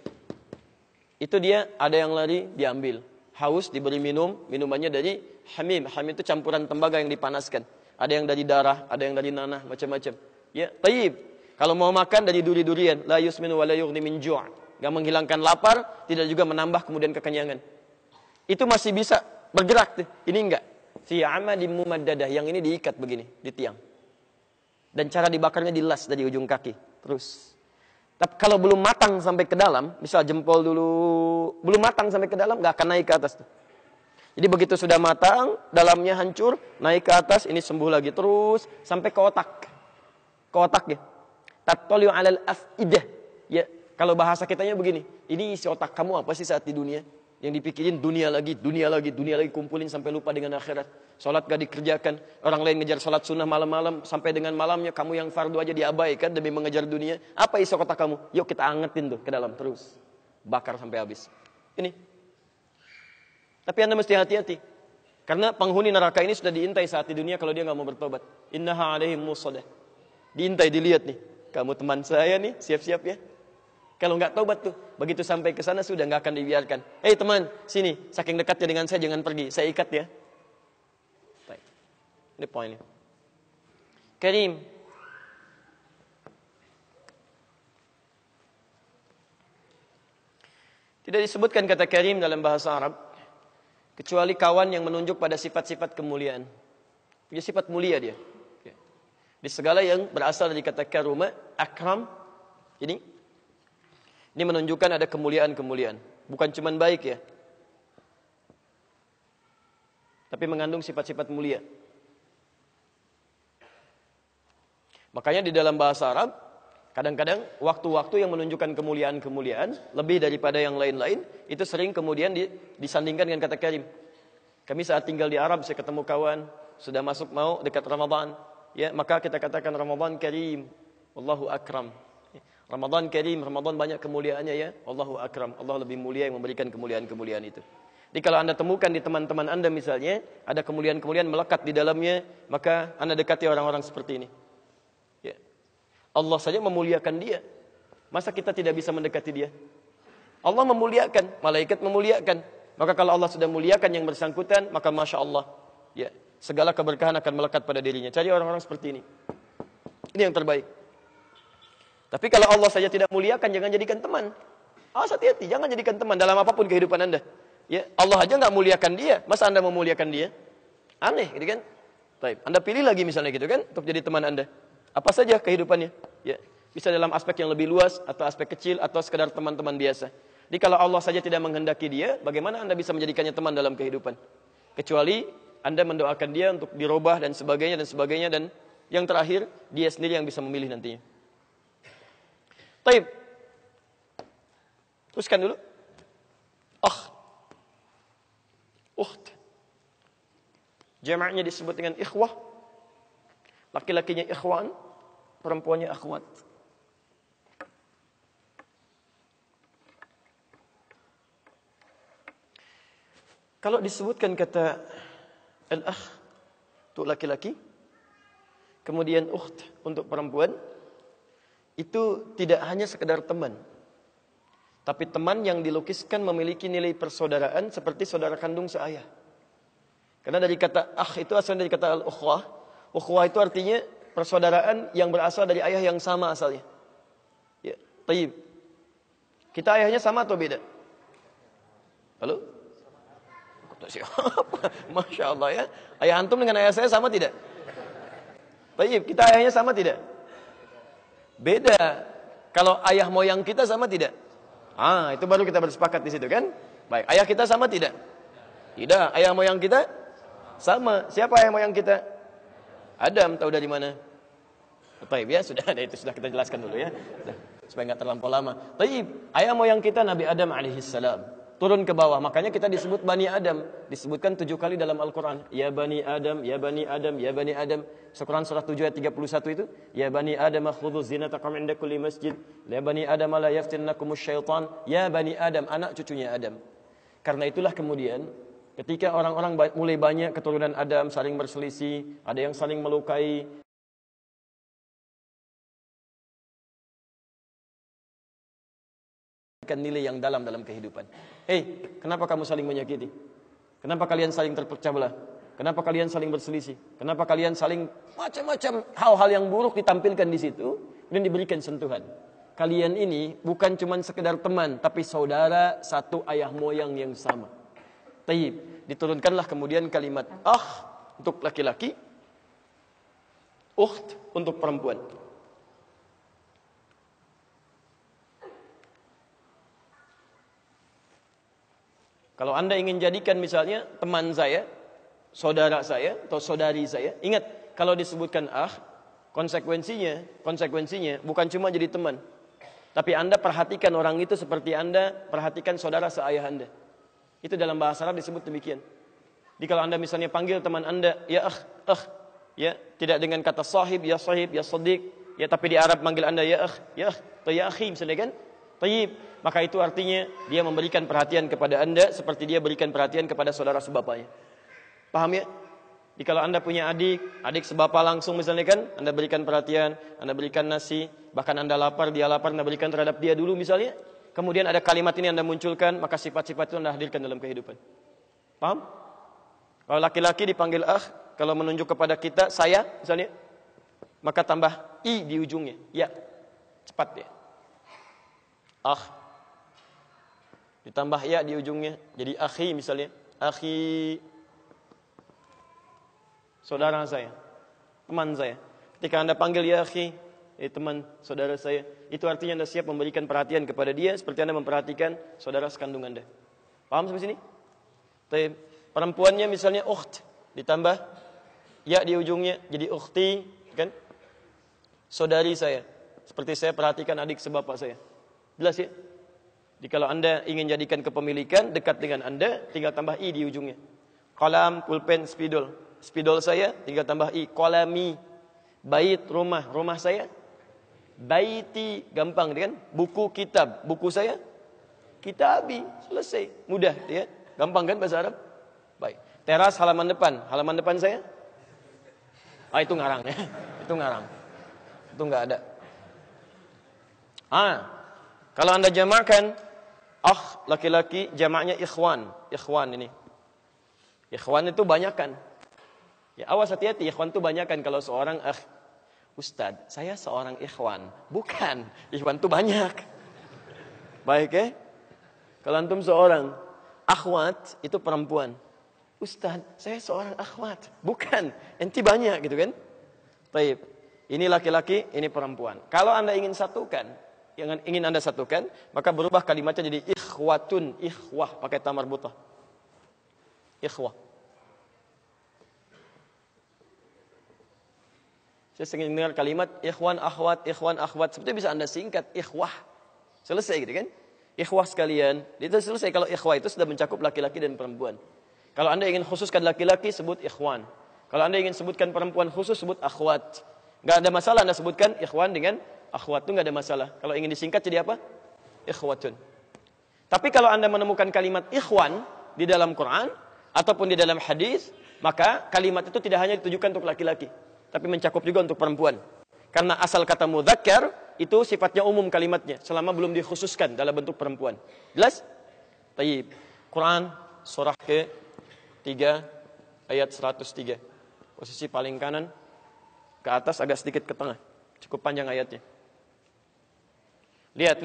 Itu dia ada yang lari diambil. Haus diberi minum, minumannya dari hamim. Hamim itu campuran tembaga yang dipanaskan. Ada yang dari darah, ada yang dari nanah, macam-macam. Ya, tayyib. Kalau mau makan dari duri-durian, la yusminu wa la yughni min ju'. Enggak menghilangkan lapar, tidak juga menambah kemudian kekenyangan. Itu masih bisa bergerak tuh. Ini enggak. Fi amadin mumaddadah, yang ini diikat begini di tiang. Dan cara dibakarnya dilas dari ujung kaki. Terus. Tapi kalau belum matang sampai ke dalam, misal jempol dulu belum matang sampai ke dalam, enggak akan naik ke atas tuh. Jadi begitu sudah matang, dalamnya hancur, naik ke atas, ini sembuh lagi terus sampai ke otak. Ke otak ya. Tattali'u 'alal af'idah. Ya, kalau bahasa kitanya begini, ini isi otak kamu apa sih saat di dunia? Yang dipikirin dunia lagi, kumpulin sampai lupa dengan akhirat. Salat gak dikerjakan, orang lain ngejar salat sunnah malam-malam, sampai dengan malamnya kamu yang fardu aja diabaikan demi mengejar dunia. Apa isi otak kamu? Yuk kita angetin tuh ke dalam terus. Bakar sampai habis. Ini. Tapi Anda mesti hati-hati. Karena penghuni neraka ini sudah diintai saat di dunia kalau dia gak mau bertobat. Innaha 'alaihim musadah. Diintai, dilihat nih. Kamu teman saya nih, siap-siap ya. Kalau nggak taubat tuh, begitu sampai ke sana sudah nggak akan dibiarkan. Hei teman, sini, saking dekatnya dengan saya jangan pergi, saya ikat ya. Baik. Ini poinnya. Karim. Tidak disebutkan kata karim dalam bahasa Arab kecuali kawan yang menunjuk pada sifat-sifat kemuliaan. Punya sifat mulia dia. Di segala yang berasal dari kata karuma, akram, ini menunjukkan ada kemuliaan-kemuliaan. Bukan cuma baik ya. Tapi mengandung sifat-sifat mulia. Makanya di dalam bahasa Arab, kadang-kadang waktu-waktu yang menunjukkan kemuliaan-kemuliaan, lebih daripada yang lain-lain, itu sering kemudian disandingkan dengan kata karim. Kami saat tinggal di Arab, saya ketemu kawan, sudah masuk mau dekat Ramadan. Ya, maka kita katakan Ramadan karim, Allahu akram. Ramadan karim, Ramadan banyak kemuliaannya ya, Allahu akram. Allah lebih mulia yang memberikan kemuliaan-kemuliaan itu. Jadi kalau Anda temukan di teman-teman Anda misalnya, ada kemuliaan-kemuliaan melekat di dalamnya, maka Anda dekati orang-orang seperti ini. Ya. Allah saja memuliakan dia. Masa kita tidak bisa mendekati dia? Allah memuliakan, malaikat memuliakan. Maka kalau Allah sudah muliakan yang bersangkutan, maka Masya Allah. Ya. Segala keberkahan akan melekat pada dirinya. Cari orang-orang seperti ini. Ini yang terbaik. Tapi kalau Allah saja tidak muliakan, jangan jadikan teman. Awas hati-hati, jangan jadikan teman dalam apapun kehidupan Anda. Ya, Allah aja nggak muliakan dia, masa Anda memuliakan dia? Aneh, gitu kan? Baik, Anda pilih lagi misalnya gitu kan, untuk jadi teman Anda. Apa saja kehidupannya? Ya, bisa dalam aspek yang lebih luas, atau aspek kecil, atau sekedar teman-teman biasa. Jadi kalau Allah saja tidak menghendaki dia, bagaimana Anda bisa menjadikannya teman dalam kehidupan? Kecuali Anda mendoakan dia untuk dirubah dan sebagainya, dan yang terakhir, dia sendiri yang bisa memilih nantinya. Taib. Teruskan dulu. Ukht. Jamaknya disebut dengan ikhwah. Laki-lakinya ikhwan, perempuannya akhwat. Kalau disebutkan kata al-akh untuk laki-laki, kemudian ukht untuk perempuan, itu tidak hanya sekedar teman, tapi teman yang dilukiskan memiliki nilai persaudaraan seperti saudara kandung seayah. Karena dari kata akh itu asalnya dari kata al-ukhwah. Ukhwah itu artinya persaudaraan yang berasal dari ayah yang sama asalnya. Ya, tayyib. Kita ayahnya sama atau beda? Halo? Masya Allah ya. Ayah antum dengan ayah saya sama tidak? Tayyib, kita ayahnya sama tidak? Beda. Kalau ayah moyang kita sama tidak? Itu baru kita bersepakat di situ kan? Baik, ayah kita sama tidak? Tidak. Ayah moyang kita sama. Siapa ayah moyang kita? Adam. Tahu dari mana? Taib ya, sudah ada itu, sudah kita jelaskan dulu ya. Supaya enggak terlampau lama. Taib, ayah moyang kita Nabi Adam alaihissalam. Turun ke bawah, makanya kita disebut Bani Adam. Disebutkan 7 kali dalam Al-Quran. Ya Bani Adam, Ya Bani Adam, Ya Bani Adam. Quran surah 7 ayat 31 itu. Ya Bani Adam, khudhu zinatakum inda kulli masjid. Ya Bani Adam, la yaftinnakumus syaitan. Ya Bani Adam, anak cucunya Adam. Karena itulah kemudian, ketika orang-orang mulai banyak keturunan Adam saling berselisih, ada yang saling melukai, memberikan nilai yang dalam kehidupan. Hei, kenapa kamu saling menyakiti? Kenapa kalian saling terpecah belah? Kenapa kalian saling berselisih? Kenapa kalian saling macam-macam hal-hal yang buruk ditampilkan di situ dan diberikan sentuhan? Kalian ini bukan cuma sekedar teman, tapi saudara satu ayah moyang yang sama. Taib. Diturunkanlah kemudian kalimat untuk laki-laki, ukht untuk perempuan. Kalau Anda ingin jadikan misalnya teman saya, saudara saya atau saudari saya, ingat kalau disebutkan konsekuensinya bukan cuma jadi teman, tapi Anda perhatikan orang itu seperti Anda perhatikan saudara seayah Anda. Itu dalam bahasa Arab disebut demikian. Jadi kalau Anda misalnya panggil teman Anda ya ya tidak dengan kata sahib, ya sadiq, ya tapi di Arab manggil Anda ya atau ya akhi misalnya kan? Tayyib, maka itu artinya dia memberikan perhatian kepada Anda seperti dia berikan perhatian kepada saudara sebapanya. Paham ya? Jadi kalau Anda punya adik sebapa langsung misalnya kan, Anda berikan perhatian, Anda berikan nasi, bahkan Anda lapar, dia lapar, Anda berikan terhadap dia dulu misalnya. Kemudian ada kalimat ini Anda munculkan, maka sifat-sifat itu Anda hadirkan dalam kehidupan. Paham? Kalau laki-laki dipanggil kalau menunjuk kepada kita, saya misalnya, maka tambah i di ujungnya. Ya, cepat ya. Ditambah ya di ujungnya, jadi akhi misalnya, akhi, saudara saya, teman saya. Ketika Anda panggil ya akhi, teman, saudara saya, itu artinya Anda siap memberikan perhatian kepada dia seperti Anda memperhatikan saudara sekandung Anda. Paham sampai sini? Perempuannya misalnya ukht, ditambah ya di ujungnya, jadi ukhti, kan? Saudari saya, seperti saya perhatikan adik sebapa saya. Jelas ya? Jadi kalau Anda ingin jadikan kepemilikan dekat dengan Anda, tinggal tambah i di ujungnya. Qalam, pulpen, spidol. Spidol saya, tinggal tambah i. Qalami. Bait, rumah saya. Baiti, gampang kan? Buku, kitab. Buku saya, kitabi. Selesai. Mudah ya? Gampang kan bahasa Arab? Baik. Teras, halaman depan saya. Itu ngarang ya. Itu ngarang. Itu enggak ada. Kalau Anda jamakan laki-laki, jamaknya ikhwan. Ikhwan ini. Ikhwan itu banyakan. Ya, awas hati-hati, ikhwan itu banyakan. Kalau seorang Ustaz, saya seorang ikhwan. Bukan, ikhwan itu banyak. Baik ya? Kalau antum seorang akhwat, itu perempuan. Ustaz, saya seorang akhwat. Bukan, enti banyak gitu kan? Baik. Ini laki-laki, ini perempuan. Kalau Anda ingin satukan, maka berubah kalimatnya jadi ikhwatun, ikhwah pakai ta marbutah. Ikhwah. Saya sering dengar kalimat ikhwan akhwat, seperti bisa Anda singkat ikhwah. Selesai gitu kan? Ikhwah sekalian. Itu selesai kalau ikhwah itu sudah mencakup laki-laki dan perempuan. Kalau Anda ingin khususkan laki-laki sebut ikhwan. Kalau Anda ingin sebutkan perempuan khusus sebut akhwat. Enggak ada masalah Anda sebutkan ikhwan dengan akhwat itu enggak ada masalah. Kalau ingin disingkat jadi apa? Ikhwatun. Tapi kalau Anda menemukan kalimat ikhwan di dalam Quran ataupun di dalam hadis, maka kalimat itu tidak hanya ditujukan untuk laki-laki, tapi mencakup juga untuk perempuan. Karena asal kata mudzakkar itu sifatnya umum kalimatnya selama belum dikhususkan dalam bentuk perempuan. Jelas? Tayyib. Quran surah ke-3 ayat 103. Posisi paling kanan ke atas agak sedikit ke tengah. Cukup panjang ayatnya. Lihat.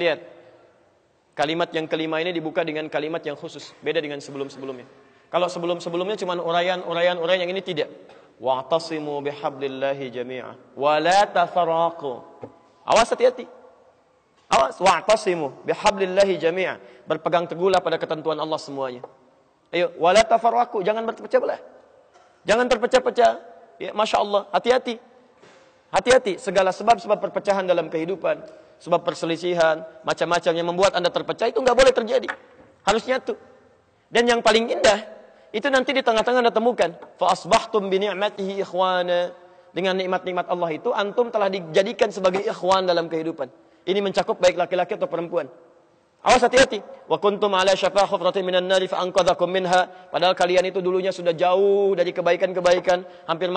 Kalimat yang kelima ini dibuka dengan kalimat yang khusus, beda dengan sebelum-sebelumnya. Kalau sebelum-sebelumnya cuma uraian yang ini tidak. Wa'tasimu bihablillahi jami'a wa la tafarraqu. Awas hati-hati. Awas, wa'tasimu bihablillahi jami'a. Berpegang teguhlah pada ketentuan Allah semuanya. Ayo, wa la tafarraqu, jangan berpecah belah. Jangan terpecah-pecah. Ya, Masya Allah, hati-hati. Hati-hati, segala sebab-sebab perpecahan dalam kehidupan, sebab perselisihan, macam-macam yang membuat Anda terpecah itu enggak boleh terjadi. Harus nyatu. Dan yang paling indah itu nanti di tengah-tengah Anda temukan, fa asbahtum bi ni'matihi ikhwana. Dengan nikmat-nikmat Allah itu antum telah dijadikan sebagai ikhwan dalam kehidupan. Ini mencakup baik laki-laki atau perempuan. Awas hati-hati. Wa kuntum ala syafa hufratin minan nari fa anqadhakum minha. Padahal kalian itu dulunya sudah jauh dari kebaikan-kebaikan, hampir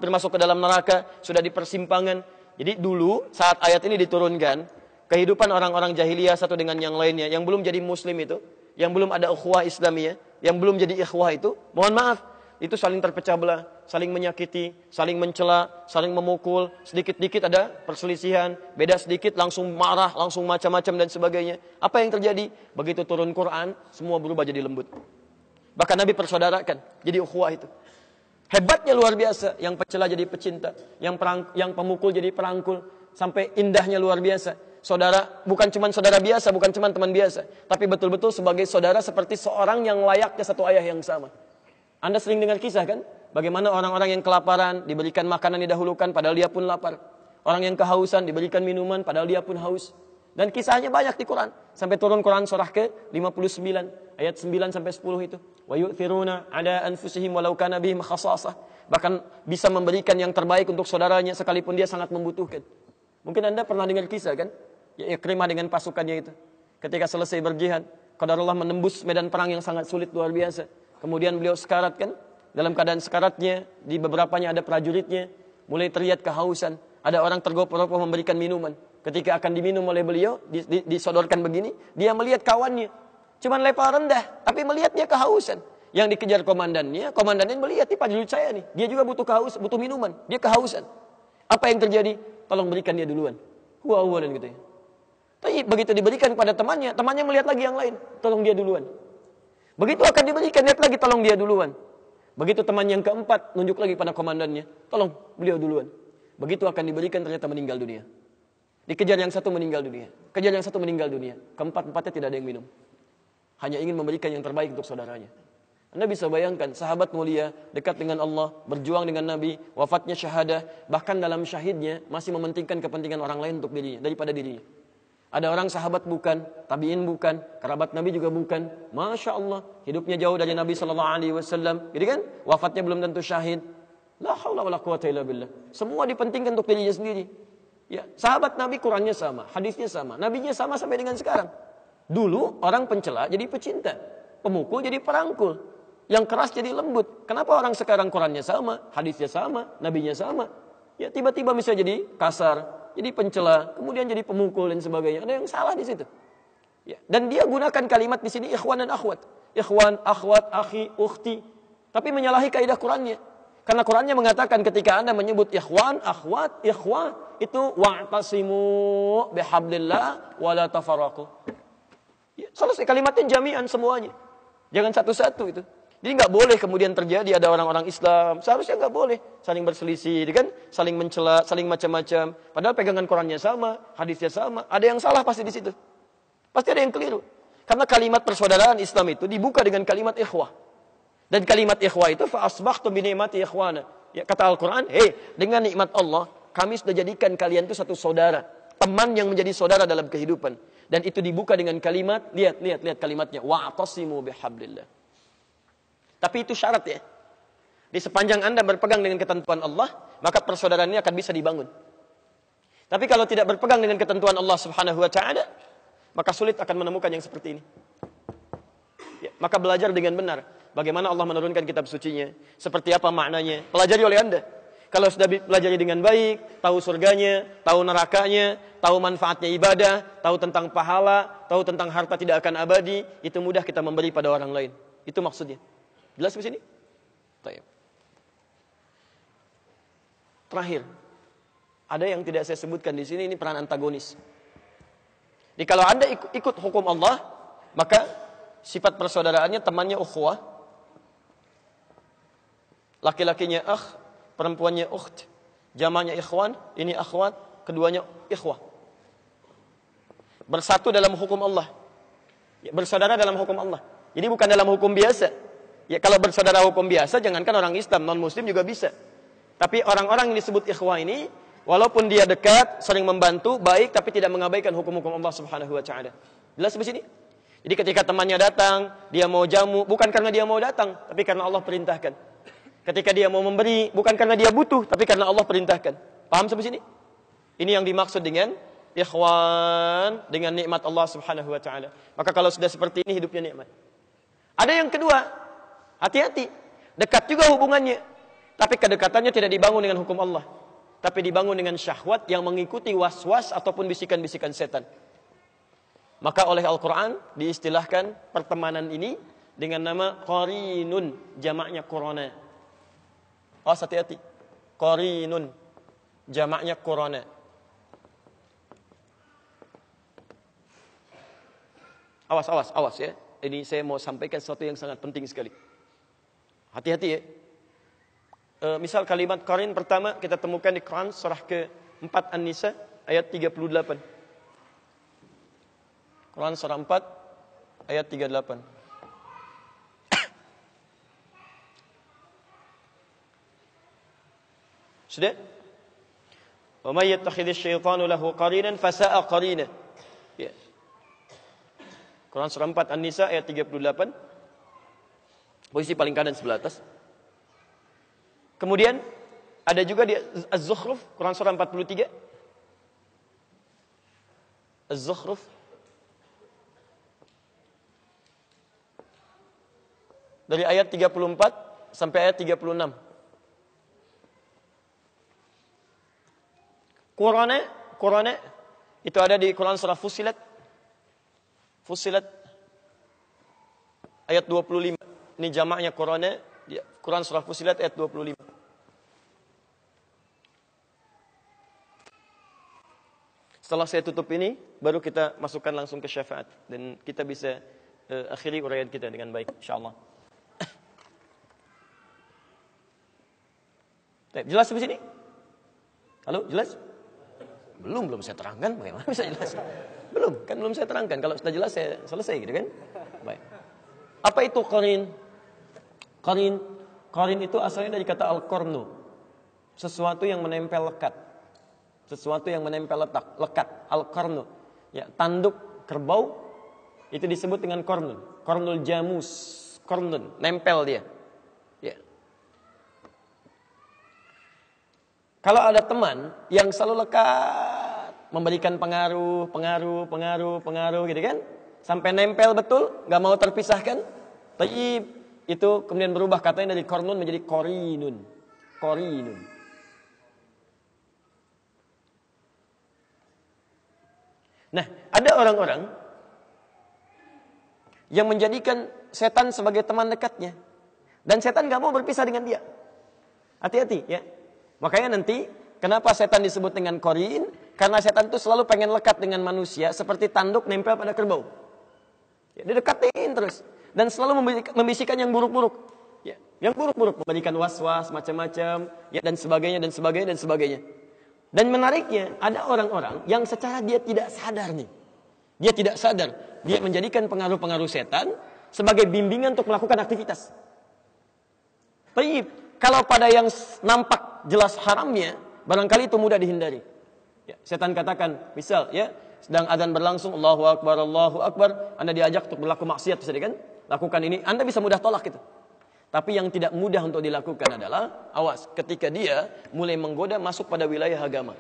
masuk ke dalam neraka, sudah di persimpangan. Jadi dulu saat ayat ini diturunkan, kehidupan orang-orang jahiliyah satu dengan yang lainnya, yang belum jadi muslim itu, yang belum ada ukhuwah Islamiyah, yang belum jadi ikhwah itu, mohon maaf, itu saling terpecah belah, saling menyakiti, saling mencela, saling memukul, sedikit-dikit ada perselisihan, beda sedikit langsung marah, langsung macam-macam dan sebagainya. Apa yang terjadi? Begitu turun Quran, semua berubah jadi lembut. Bahkan Nabi persaudarakan, jadi ukhuwah itu. Hebatnya luar biasa, yang pecela jadi pecinta, yang pemukul jadi perangkul, sampai indahnya luar biasa. Saudara, bukan cuma saudara biasa, bukan cuma teman biasa, tapi betul-betul sebagai saudara seperti seorang yang layaknya satu ayah yang sama. Anda sering dengar kisah kan? Bagaimana orang-orang yang kelaparan, diberikan makanan didahulukan, padahal dia pun lapar. Orang yang kehausan, diberikan minuman, padahal dia pun haus. Dan kisahnya banyak di Quran. Sampai turun Quran surah ke-59, ayat 9 sampai 10 itu. Wa yu'thiruna ala anfusihim walau kana bihim khasasah. Bahkan bisa memberikan yang terbaik untuk saudaranya sekalipun dia sangat membutuhkan. Mungkin Anda pernah dengar kisah kan? Ya Ikrimah dengan pasukannya itu. Ketika selesai berjihad, qadarullah menembus medan perang yang sangat sulit luar biasa. Kemudian beliau sekarat kan? Dalam keadaan sekaratnya, di beberapanya ada prajuritnya, mulai terlihat kehausan. Ada orang tergopoh-gopoh memberikan minuman. Ketika akan diminum oleh beliau, disodorkan begini, dia melihat kawannya. Cuman level rendah, tapi melihat dia kehausan. Yang dikejar komandannya melihat, ini prajurit saya nih. Dia juga butuh minuman, dia kehausan. Apa yang terjadi? Tolong berikan dia duluan. Huwa dan gitu ya. Tapi begitu diberikan kepada temannya melihat lagi yang lain. Tolong dia duluan. Begitu akan diberikan, lihat lagi, tolong dia duluan. Begitu teman yang keempat, nunjuk lagi pada komandannya. Tolong beliau duluan. Begitu akan diberikan, ternyata meninggal dunia. Dikejar yang satu meninggal dunia. Kejar yang satu meninggal dunia. Keempat-empatnya tidak ada yang minum. Hanya ingin memberikan yang terbaik untuk saudaranya. Anda bisa bayangkan, sahabat mulia, dekat dengan Allah, berjuang dengan Nabi, wafatnya syahadah, bahkan dalam syahidnya, masih mementingkan kepentingan orang lain untuk dirinya, daripada dirinya. Ada orang sahabat bukan, tabi'in bukan, kerabat Nabi juga bukan. Masya Allah, hidupnya jauh dari Nabi SAW. Jadi kan, wafatnya belum tentu syahid. La haula wala quwata illa billah. Semua dipentingkan untuk dirinya sendiri. Ya, sahabat Nabi Qurannya sama, hadisnya sama, Nabinya sama sampai dengan sekarang. Dulu orang pencela jadi pecinta, pemukul jadi perangkul, yang keras jadi lembut. Kenapa orang sekarang Qurannya sama, hadisnya sama, Nabinya sama? Ya tiba-tiba bisa jadi kasar, jadi pencela, kemudian jadi pemukul dan sebagainya. Ada yang salah di situ. Ya, dan dia gunakan kalimat di sini ikhwan dan akhwat. Ikhwan, akhwat, akhi, ukhti. Tapi menyalahi kaidah Qurannya. Karena Qurannya mengatakan ketika Anda menyebut ikhwan, akhwat, ikhwan, itu wa'tasimu bihablillah wala tafarraqu. Ya, selesai kalimatnya jami'an semuanya. Jangan satu-satu itu. Jadi nggak boleh kemudian terjadi ada orang-orang Islam, seharusnya nggak boleh saling berselisih, kan? Saling mencela, saling macam-macam. Padahal pegangan Qurannya sama, hadisnya sama. Ada yang salah pasti di situ. Pasti ada yang keliru. Karena kalimat persaudaraan Islam itu dibuka dengan kalimat ikhwah. Dan kalimat ikhwah itu fa asbahtum bi ni'mati ikhwana. Ya, kata Al-Qur'an, dengan nikmat Allah, kami sudah jadikan kalian itu satu saudara, teman yang menjadi saudara dalam kehidupan. Dan itu dibuka dengan kalimat, lihat kalimatnya, wa'tasimu bihablillah. Tapi itu syarat ya. Di sepanjang Anda berpegang dengan ketentuan Allah, maka persaudaraan ini akan bisa dibangun. Tapi kalau tidak berpegang dengan ketentuan Allah Subhanahu wa taala, maka sulit akan menemukan yang seperti ini. Ya, maka belajar dengan benar bagaimana Allah menurunkan kitab sucinya, seperti apa maknanya, pelajari oleh Anda. Kalau sudah pelajari dengan baik, tahu surganya, tahu nerakanya, tahu manfaatnya ibadah, tahu tentang pahala, tahu tentang harta tidak akan abadi, itu mudah kita memberi pada orang lain. Itu maksudnya. Jelas di sini? Baik. Terakhir, ada yang tidak saya sebutkan di sini, ini peran antagonis. Jadi kalau Anda ikut hukum Allah, maka sifat persaudaraannya temannya ukhuwah, laki-lakinya akh, perempuannya ukht, jamaknya ikhwan, ini akhwat, keduanya ikhwah. Bersatu dalam hukum Allah. Ya, bersaudara dalam hukum Allah. Jadi bukan dalam hukum biasa. Ya kalau bersaudara hukum biasa, jangankan orang Islam, non-Muslim juga bisa. Tapi orang-orang yang disebut ikhwah ini, walaupun dia dekat, sering membantu, baik, tapi tidak mengabaikan hukum-hukum Allah Subhanahu wa taala. Jelas di sini? Jadi ketika temannya datang, dia mau jamu, bukan karena dia mau datang, tapi karena Allah perintahkan. Ketika dia mau memberi, bukan karena dia butuh, tapi karena Allah perintahkan. Paham sampai sini? Ini yang dimaksud dengan ikhwan, dengan nikmat Allah Subhanahu wa taala. Maka kalau sudah seperti ini, hidupnya nikmat. Ada yang kedua, hati-hati. Dekat juga hubungannya, tapi kedekatannya tidak dibangun dengan hukum Allah. tapi dibangun dengan syahwat yang mengikuti was-was ataupun bisikan-bisikan setan. Maka oleh Al-Quran diistilahkan pertemanan ini dengan nama qarinun, jamaknya qurana. Oh, hati-hati. Qarinun, jamaknya qurana. Awas ya. Ini saya mau sampaikan sesuatu yang sangat penting sekali. Hati-hati ya. Misal kalimat qarin pertama kita temukan di Quran surah ke-4 An-Nisa ayat 38. Quran surah 4 ayat 38. Sudah? Wa may yattakhidhish syaitanu lahu qarinan fasa'a qarina. Ya. Quran surah 4 An-Nisa ayat 38. Posisi paling kanan sebelah atas. Kemudian ada juga di Az-Zukhruf, Quran surah 43. Az-Zukhruf dari ayat 34 sampai ayat 36. Qurana itu ada di Quran surah Fussilat. Fussilat ayat 25. Ini jamaknya Qurana, Quran surah Fussilat ayat 25. Setelah saya tutup ini, baru kita masukkan langsung ke syafaat dan kita bisa akhiri uraian kita dengan baik, insyaallah. Jelas sampai sini? Halo, jelas? Belum saya terangkan, bagaimana bisa jelas? Belum saya terangkan. Kalau sudah jelas saya selesai gitu kan? Baik. Apa itu qarin? Qarin itu asalnya dari kata al-qarnu. Sesuatu yang menempel lekat. Sesuatu yang menempel lekat. Al-qarnu. Ya, tanduk kerbau itu disebut dengan qarnun. Qarnul jamus. Qarnun, nempel dia. Ya. Kalau ada teman yang selalu lekat, memberikan pengaruh gitu kan, sampai nempel betul, nggak mau terpisahkan, tapi itu kemudian berubah katanya dari qarnun menjadi qarinun. Nah, ada orang-orang yang menjadikan setan sebagai teman dekatnya, dan setan nggak mau berpisah dengan dia. Hati-hati ya. Makanya nanti kenapa setan disebut dengan qarin? Karena setan itu selalu pengen lekat dengan manusia seperti tanduk nempel pada kerbau. Ya, dia dekatin terus dan selalu membisikkan yang buruk-buruk. Ya, yang buruk-buruk, memberikan was-was macam-macam, ya dan sebagainya. Dan menariknya ada orang-orang yang secara dia tidak sadar nih. Dia tidak sadar, dia menjadikan pengaruh-pengaruh setan sebagai bimbingan untuk melakukan aktivitas. Tapi kalau pada yang nampak jelas haramnya, barangkali itu mudah dihindari. Ya, setan katakan, misal ya, sedang adzan berlangsung, Allahu Akbar, Anda diajak untuk berlaku maksiat, kan? Lakukan ini, Anda bisa mudah tolak itu. Tapi yang tidak mudah untuk dilakukan adalah, awas, ketika dia mulai menggoda masuk pada wilayah agama.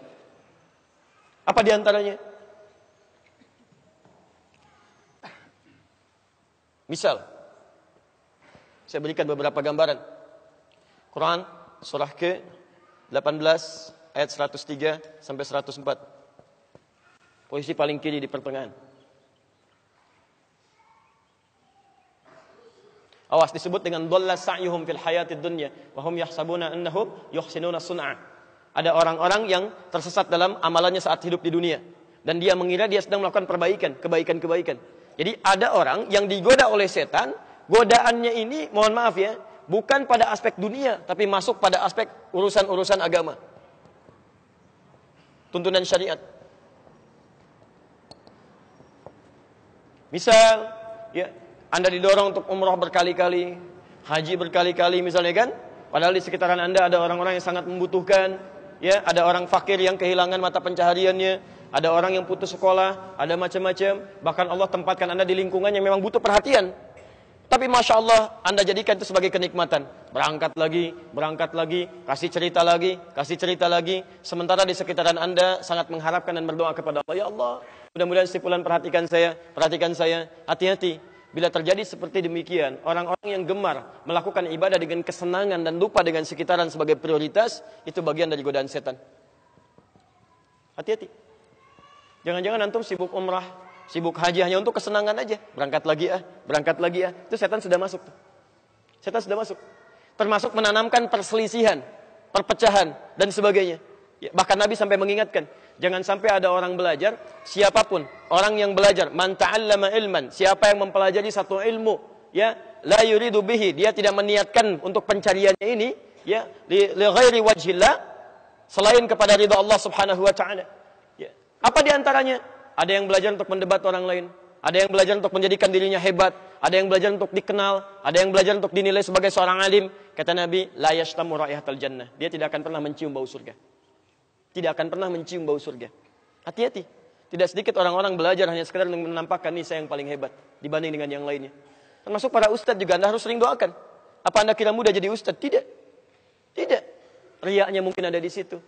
Apa diantaranya? Misal, saya berikan beberapa gambaran. Quran surah ke-18 ayat 103 sampai 104. Posisi paling kiri di pertengahan. Awas, disebut dengan dhalla sa'yuhum fil hayatid dunya wa hum yahsabuna annahum yuhsinuna sun'a. Ada orang-orang yang tersesat dalam amalannya saat hidup di dunia dan dia mengira dia sedang melakukan kebaikan. Jadi ada orang yang digoda oleh setan, godaannya ini mohon maaf ya, bukan pada aspek dunia tapi masuk pada aspek urusan-urusan agama. Tuntunan syariat. Misal, ya, Anda didorong untuk umrah berkali-kali, haji berkali-kali misalnya kan, padahal di sekitaran Anda ada orang-orang yang sangat membutuhkan, ya, ada orang fakir yang kehilangan mata pencahariannya, ada orang yang putus sekolah, ada macam-macam, bahkan Allah tempatkan Anda di lingkungan yang memang butuh perhatian. Tapi Masya Allah, Anda jadikan itu sebagai kenikmatan. Berangkat lagi, kasih cerita lagi. Sementara di sekitaran Anda sangat mengharapkan dan berdoa kepada Allah. Ya Allah, mudah-mudahan stipulan perhatikan saya. Hati-hati. Bila terjadi seperti demikian, orang-orang yang gemar melakukan ibadah dengan kesenangan dan lupa dengan sekitaran sebagai prioritas, itu bagian dari godaan setan. Hati-hati. Jangan-jangan antum sibuk umrah, sibuk haji hanya untuk kesenangan aja. Berangkat lagi ya. Itu setan sudah masuk tuh. Setan sudah masuk. Termasuk menanamkan perselisihan, perpecahan, dan sebagainya. Ya, bahkan Nabi sampai mengingatkan, jangan sampai ada orang belajar, siapapun, orang yang belajar, man ta'allama ilman, siapa yang mempelajari satu ilmu, ya, la yuridu bihi, dia tidak meniatkan untuk pencariannya ini, ya, li ghairi wajhillah, selain kepada ridha Allah Subhanahu wa taala. Ya. Apa di antaranya? Ada yang belajar untuk mendebat orang lain, ada yang belajar untuk menjadikan dirinya hebat, ada yang belajar untuk dikenal, ada yang belajar untuk dinilai sebagai seorang alim. Kata Nabi, la yashtamu raihatal jannah. Dia tidak akan pernah mencium bau surga. Tidak akan pernah mencium bau surga. Hati-hati. Tidak sedikit orang-orang belajar hanya sekedar menampakkan, nih saya yang paling hebat dibanding dengan yang lainnya. Termasuk para ustadz juga, Anda harus sering doakan. Apa Anda kira mudah jadi ustadz? Tidak. Tidak. Riaknya mungkin ada di situ.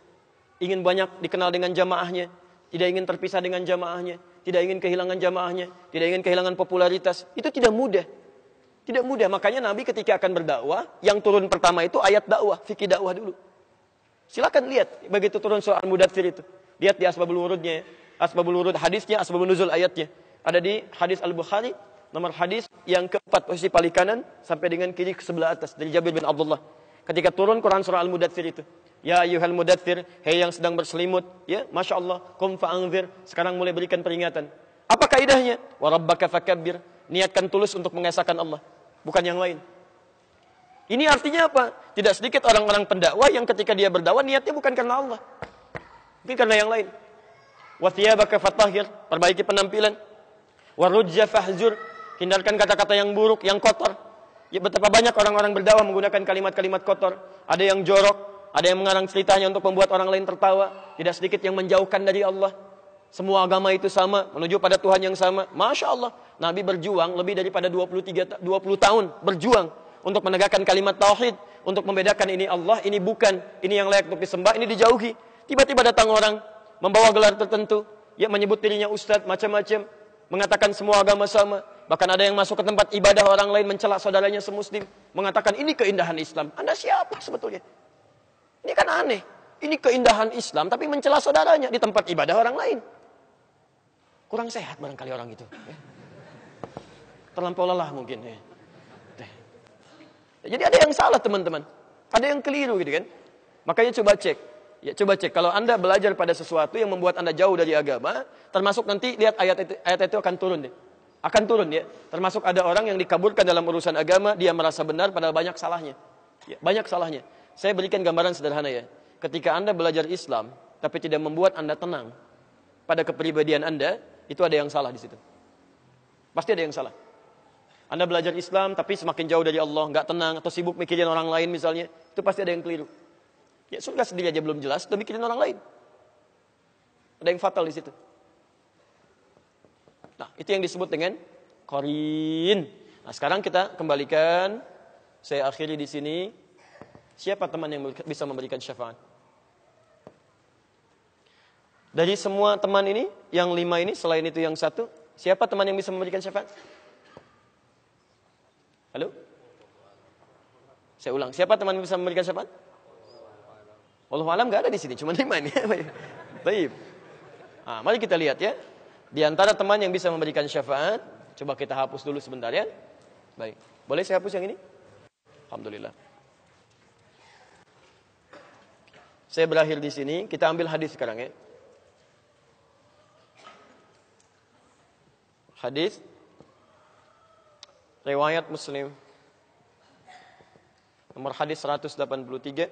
Ingin banyak dikenal dengan jamaahnya, tidak ingin terpisah dengan jamaahnya, tidak ingin kehilangan jamaahnya, tidak ingin kehilangan popularitas. Itu tidak mudah. Tidak mudah. Makanya Nabi ketika akan berdakwah, yang turun pertama itu ayat dakwah, fikih dakwah dulu. Silakan lihat begitu turun surah Al-Mudaththir itu. Lihat di asbabul wurudnya, asbabul wurud hadisnya, asbabun nuzul ayatnya. Ada di hadis Al-Bukhari, nomor hadis yang keempat, posisi paling kanan sampai dengan kiri ke sebelah atas dari Jabir bin Abdullah. Ketika turun Quran surah Al-Mudaththir itu. Ya ayyuhal mudaththir, hei yang sedang berselimut, ya, Masya Allah, qum fa'anzir, sekarang mulai berikan peringatan. Apa kaidahnya? Wa rabbaka fakabbir, niatkan tulus untuk mengesahkan Allah, bukan yang lain. Ini artinya apa? Tidak sedikit orang-orang pendakwah yang ketika dia berdakwah niatnya bukan karena Allah, mungkin karena yang lain. Wa thiyabaka fatahhir, perbaiki penampilan. Wa rujza fahzur, hindarkan kata-kata yang buruk, yang kotor. Ya, betapa banyak orang-orang berdakwah menggunakan kalimat-kalimat kotor. Ada yang jorok, ada yang mengarang ceritanya untuk membuat orang lain tertawa. Tidak sedikit yang menjauhkan dari Allah. Semua agama itu sama, menuju pada Tuhan yang sama. Masya Allah, Nabi berjuang lebih daripada 20 tahun berjuang untuk menegakkan kalimat tauhid, untuk membedakan ini Allah, ini bukan, ini yang layak untuk disembah, ini dijauhi. Tiba-tiba datang orang membawa gelar tertentu, ya, menyebut dirinya ustadz, macam-macam, mengatakan semua agama sama. Bahkan ada yang masuk ke tempat ibadah orang lain mencela saudaranya semuslim, mengatakan ini keindahan Islam. Anda siapa sebetulnya? Ini kan aneh. Ini keindahan Islam tapi mencela saudaranya di tempat ibadah orang lain. Kurang sehat barangkali orang itu. Terlampau lelah mungkin. Jadi ada yang salah teman-teman. Ada yang keliru gitu kan. Makanya coba cek. Ya, coba cek. Kalau Anda belajar pada sesuatu yang membuat Anda jauh dari agama, termasuk nanti lihat ayat itu akan turun deh. Akan turun ya. Termasuk ada orang yang dikaburkan dalam urusan agama, dia merasa benar padahal banyak salahnya. Ya, banyak salahnya. Saya berikan gambaran sederhana ya. Ketika Anda belajar Islam, tapi tidak membuat Anda tenang pada kepribadian Anda, itu ada yang salah di situ. Pasti ada yang salah. Anda belajar Islam, tapi semakin jauh dari Allah, nggak tenang, atau sibuk mikirin orang lain misalnya, itu pasti ada yang keliru. Ya surga sendiri aja belum jelas, udah mikirin orang lain. Ada yang fatal di situ. Nah, itu yang disebut dengan qarin. Nah, sekarang kita kembalikan, saya akhiri di sini. Siapa teman yang bisa memberikan syafaat? Dari semua teman ini, yang 5 ini, selain itu yang 1, siapa teman yang bisa memberikan syafaat? Halo? Saya ulang, siapa teman yang bisa memberikan syafaat? Wallahu alam enggak ada di sini, cuma 5 ini. Baik. Nah, mari kita lihat ya. Di antara teman yang bisa memberikan syafaat, coba kita hapus dulu sebentar ya. Baik. Boleh saya hapus yang ini? Alhamdulillah. Saya berakhir di sini, kita ambil hadis sekarang ya. Hadis riwayat Muslim nomor hadis 183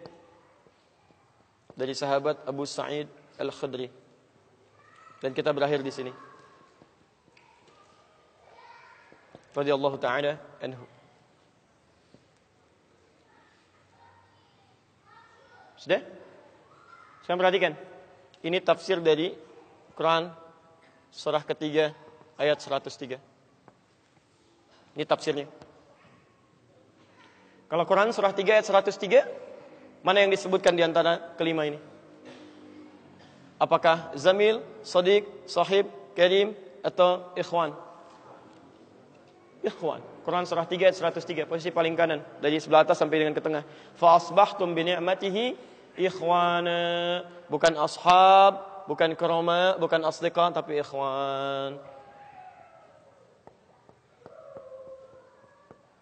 dari sahabat Abu Sa'id Al-Khudri. Dan kita berakhir di sini. Radhiyallahu ta'ala anhu. Sudah? Sekarang perhatikan. Ini tafsir dari Quran surah ketiga ayat 103. Ini tafsirnya. Kalau Quran surah 3 ayat 103, mana yang disebutkan di antara kelima ini? Apakah zamil, sadiq, sahib, karim, atau ikhwan? Ikhwan. Quran surah 3 ayat 103, posisi paling kanan, dari sebelah atas sampai dengan ke tengah. Fa asbahtum bi ni'matihi ikhwana. Bukan ashab, bukan karoma, bukan asdiqa, tapi ikhwan.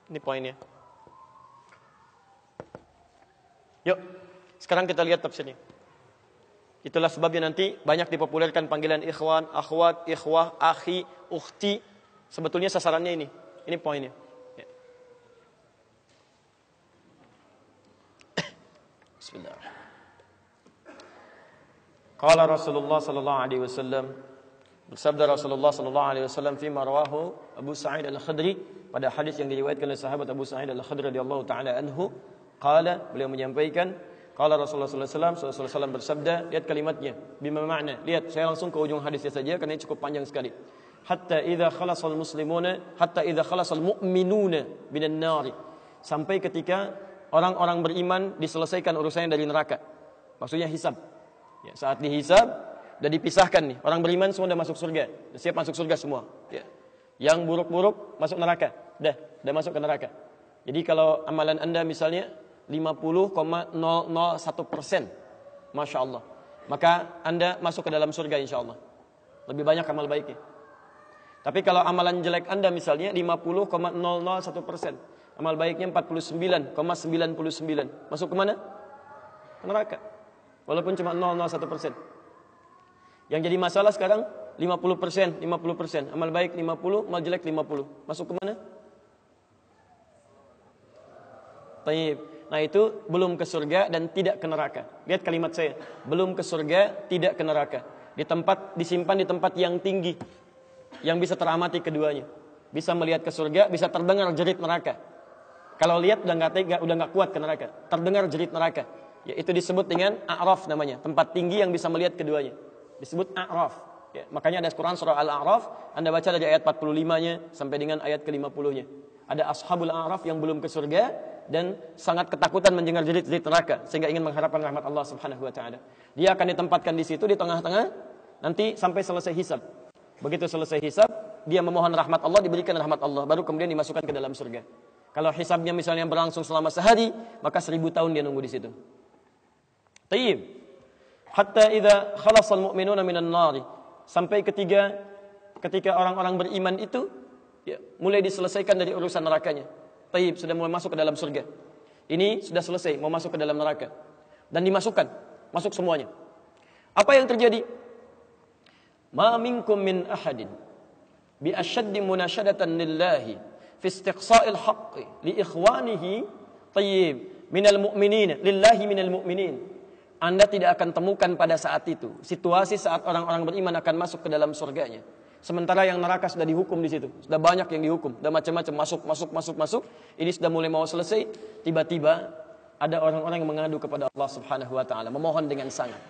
Ini poinnya. Yuk, sekarang kita lihat tafsirnya. Itulah sebabnya nanti banyak dipopulerkan panggilan ikhwan, akhwat, ikhwah, akhi, ukhti. Sebetulnya sasarannya ini. Ini poinnya. Ya. Bismillah. Qala Rasulullah sallallahu alaihi wasallam, bersabda Rasulullah sallallahu alaihi wasallam fi ma rawahu Abu Sa'id Al-Khudri, pada hadis yang diriwayatkan oleh sahabat Abu Sa'id Al-Khudri radhiyallahu taala anhu, qala, beliau menyampaikan, qala Rasulullah sallallahu alaihi wasallam bersabda, lihat kalimatnya, bima makna. Lihat, saya langsung ke ujung hadisnya saja karena ini cukup panjang sekali. Hatta idza khalasal muslimuna, hatta idza khalasal mu'minuna minan nar. Sampai ketika orang-orang beriman diselesaikan urusannya dari neraka. Maksudnya hisab. Ya, saat dihisab sudah dipisahkan nih. Orang beriman semua sudah masuk surga. Sudah siap masuk surga semua. Ya. Yang buruk-buruk masuk neraka. Sudah masuk ke neraka. Jadi kalau amalan Anda misalnya 50,001%, Masya Allah, maka Anda masuk ke dalam surga insya Allah. Lebih banyak amal baiknya. Tapi kalau amalan jelek Anda misalnya 50,001%, amal baiknya 49,99, masuk ke mana? Ke neraka. Walaupun cuma 0,01%. Yang jadi masalah sekarang 50%, amal baik 50, amal jelek 50. Masuk ke mana? Taib. Nah itu belum ke surga dan tidak ke neraka. Lihat kalimat saya, belum ke surga, tidak ke neraka. Disimpan di tempat yang tinggi, yang bisa teramati keduanya. Bisa melihat ke surga, bisa terdengar jerit neraka. Kalau lihat udah nggak kuat ke neraka. Terdengar jerit neraka. Ya, itu disebut dengan A'raf namanya, tempat tinggi yang bisa melihat keduanya. Disebut A'raf. Ya, makanya ada Quran surah Al-A'raf, Anda baca dari ayat 45-nya sampai dengan ayat ke-50-nya. Ada ashabul A'raf yang belum ke surga dan sangat ketakutan mendengar jerit-jerit neraka sehingga ingin mengharapkan rahmat Allah Subhanahu wa taala. Dia akan ditempatkan di situ di tengah-tengah nanti sampai selesai hisab. Begitu selesai hisab, dia memohon rahmat Allah, diberikan rahmat Allah, baru kemudian dimasukkan ke dalam surga. Kalau hisabnya misalnya berlangsung selama sehari, maka 1000 tahun dia nunggu di situ. Tayyib. Hatta idza khalasal mu'minuna minan nar. Sampai ketika orang-orang beriman itu ya, mulai diselesaikan dari urusan nerakanya. Tayyib, sudah mulai masuk ke dalam surga. Ini sudah selesai, mau masuk ke dalam neraka. Dan dimasukkan, masuk semuanya. Apa yang terjadi? Ma minkum min ahadin bi ashaddi munashadatan lillahi fi istiqsa'il haqqi li ikhwanihi tayyib minal mu'minin lillahi minal mu'minin. Anda tidak akan temukan pada saat itu situasi saat orang-orang beriman akan masuk ke dalam surganya. Sementara yang neraka sudah dihukum di situ. Sudah banyak yang dihukum. Sudah macam-macam masuk. Ini sudah mulai mau selesai. Tiba-tiba ada orang-orang yang mengadu kepada Allah Subhanahu wa taala, memohon dengan sangat.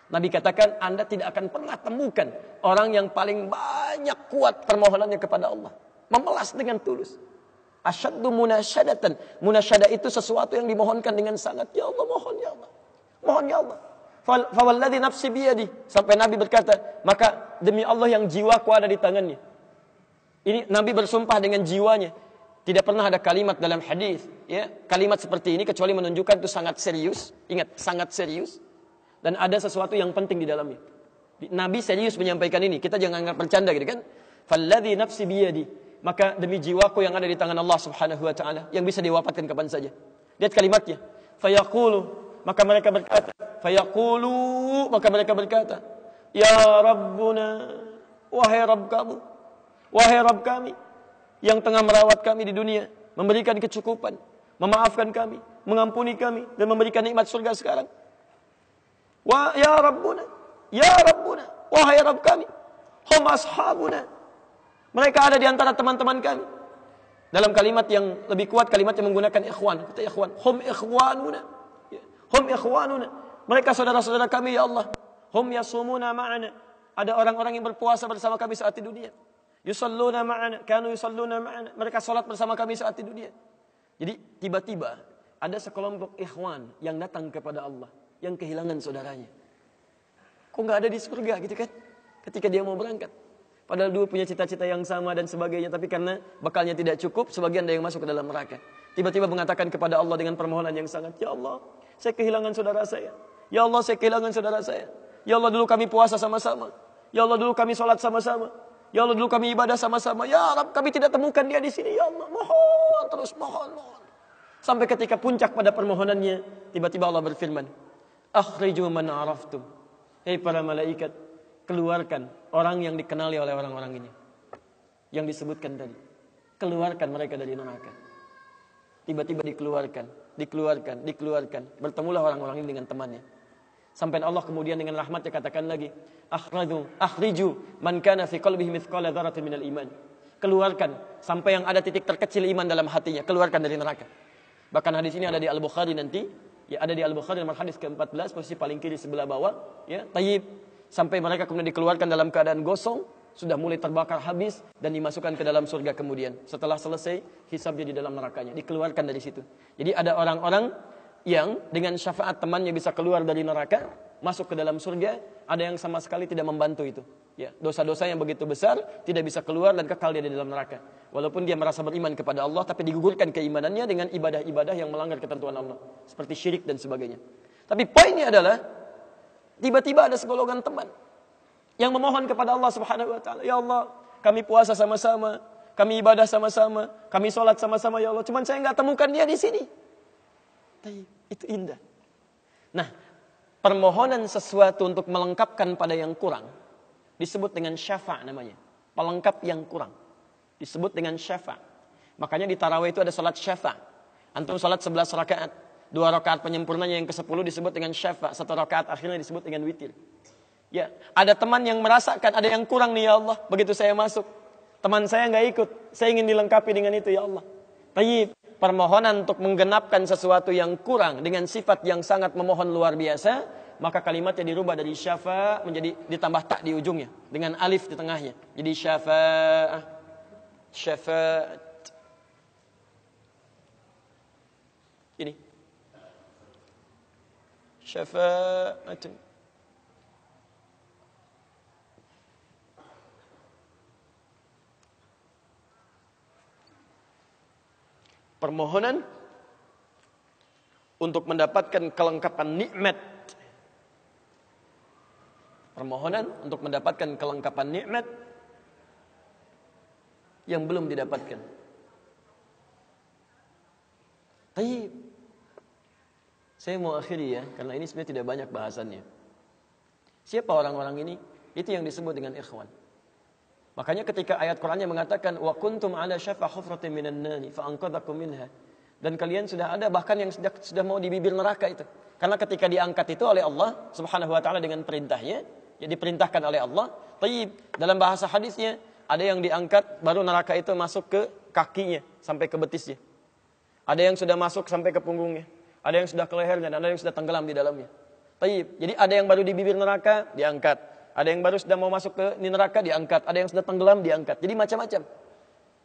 Nabi katakan, Anda tidak akan pernah temukan orang yang paling banyak kuat permohonannya kepada Allah. Memelas dengan tulus. Asyaddu munasyadatan. Munasyadah itu sesuatu yang dimohonkan dengan sangat. Ya Allah, mohon ya Allah. Mohon ya Allah. Fawalladzi nafsi biyadi, sampai Nabi berkata, maka demi Allah yang jiwaku ada di tangannya. Ini Nabi bersumpah dengan jiwanya. Tidak pernah ada kalimat dalam hadis, ya, kalimat seperti ini kecuali menunjukkan itu sangat serius. Ingat, sangat serius. Dan ada sesuatu yang penting di dalamnya. Nabi serius menyampaikan ini. Kita jangan anggap bercanda gitu kan? Falladzi nafsi biyadi, maka demi jiwaku yang ada di tangan Allah Subhanahu wa taala, yang bisa diwafatkan kapan saja. Lihat kalimatnya. Fayaqulu, maka mereka berkata, fayaqulu, maka mereka berkata, ya Rabbuna, wahai Rabb kamu, wahai Rabb kami yang tengah merawat kami di dunia, memberikan kecukupan, memaafkan kami, mengampuni kami dan memberikan nikmat surga sekarang. Wa ya Rabbuna, wahai Rabb kami, hum ashabuna, mereka ada di antara teman-teman kami. Dalam kalimat yang lebih kuat, kalimat yang menggunakan ikhwan, kata ikhwan, hum ikhwanuna. Hum ikhwanuna, mereka saudara-saudara kami ya Allah. Hum yasumuna ma'ana, ada orang-orang yang berpuasa bersama kami saat di dunia. Yusalluna ma'ana, kanu yusalluna ma'ana, mereka salat bersama kami saat di dunia. Jadi tiba-tiba ada sekelompok ikhwan yang datang kepada Allah, yang kehilangan saudaranya. Kok nggak ada di surga gitu kan? Ketika dia mau berangkat. Padahal dua punya cita-cita yang sama dan sebagainya, tapi karena bekalnya tidak cukup, sebagian ada yang masuk ke dalam neraka. Tiba-tiba mengatakan kepada Allah dengan permohonan yang sangat, ya Allah, saya kehilangan saudara saya. Ya Allah, saya kehilangan saudara saya. Ya Allah, dulu kami puasa sama-sama. Ya Allah, dulu kami sholat sama-sama. Ya Allah, dulu kami ibadah sama-sama. Ya Rabb, kami tidak temukan dia di sini. Ya Allah, mohon terus, mohon. Sampai ketika puncak pada permohonannya, tiba-tiba Allah berfirman, akhriju man araftum. Hei para malaikat, keluarkan orang yang dikenali oleh orang-orang ini. Yang disebutkan tadi. Keluarkan mereka dari neraka. Tiba-tiba dikeluarkan. Bertemulah orang-orang ini dengan temannya. Sampai Allah kemudian dengan rahmatnya katakan lagi, akhriju man kana fi qalbihi mithqala dzarratin minal iman. Keluarkan sampai yang ada titik terkecil iman dalam hatinya, keluarkan dari neraka. Bahkan hadis ini ada di Al-Bukhari nanti, ya ada di Al-Bukhari nomor hadis ke-14 posisi paling kiri sebelah bawah, ya, tayyib, sampai mereka kemudian dikeluarkan dalam keadaan gosong, sudah mulai terbakar habis dan dimasukkan ke dalam surga kemudian. Setelah selesai hisabnya di dalam nerakanya, dikeluarkan dari situ. Jadi ada orang-orang yang dengan syafaat temannya bisa keluar dari neraka, masuk ke dalam surga, ada yang sama sekali tidak membantu itu. Ya, dosa-dosa yang begitu besar tidak bisa keluar dan kekal dia di dalam neraka. Walaupun dia merasa beriman kepada Allah, tapi digugurkan keimanannya dengan ibadah-ibadah yang melanggar ketentuan Allah, seperti syirik dan sebagainya. Tapi poinnya adalah tiba-tiba ada segolongan teman yang memohon kepada Allah Subhanahu wa taala, ya Allah, kami puasa sama-sama, kami ibadah sama-sama, kami sholat sama-sama ya Allah, cuman saya enggak temukan dia di sini. Itu indah. Nah, permohonan sesuatu untuk melengkapkan pada yang kurang disebut dengan syafa' namanya. Pelengkap yang kurang disebut dengan syafa'. Makanya di tarawih itu ada salat syafa'. Antum salat 11 rakaat, 2 rakaat penyempurnanya yang ke-10 disebut dengan syafa', 1 rakaat akhirnya disebut dengan witir. Ya, ada teman yang merasakan ada yang kurang nih ya Allah, begitu saya masuk. Teman saya enggak ikut, saya ingin dilengkapi dengan itu ya Allah. Tayyib, permohonan untuk menggenapkan sesuatu yang kurang dengan sifat yang sangat memohon luar biasa, maka kalimatnya dirubah dari syafa' menjadi ditambah tak di ujungnya dengan alif di tengahnya. Jadi syafa'ah, syafa'at. Ini syafa'atun. Permohonan untuk mendapatkan kelengkapan nikmat. Permohonan untuk mendapatkan kelengkapan nikmat yang belum didapatkan. Baik. Saya mau akhiri ya, karena ini sebenarnya tidak banyak bahasannya. Siapa orang-orang ini? Itu yang disebut dengan ikhwan. Makanya ketika ayat Qur'annya mengatakan wa kuntum ala syafa hufratin minan nari fa anqadhakum minha, dan kalian sudah ada bahkan yang sudah mau di bibir neraka itu. Karena ketika diangkat itu oleh Allah Subhanahu wa taala dengan perintahnya, ya diperintahkan oleh Allah. Tayyib, dalam bahasa hadisnya ada yang diangkat baru neraka itu masuk ke kakinya sampai ke betisnya. Ada yang sudah masuk sampai ke punggungnya, ada yang sudah ke lehernya, dan ada yang sudah tenggelam di dalamnya. Tayyib, jadi ada yang baru di bibir neraka diangkat. Ada yang baru sudah mau masuk ke neraka diangkat, ada yang sudah tenggelam diangkat. Jadi macam-macam.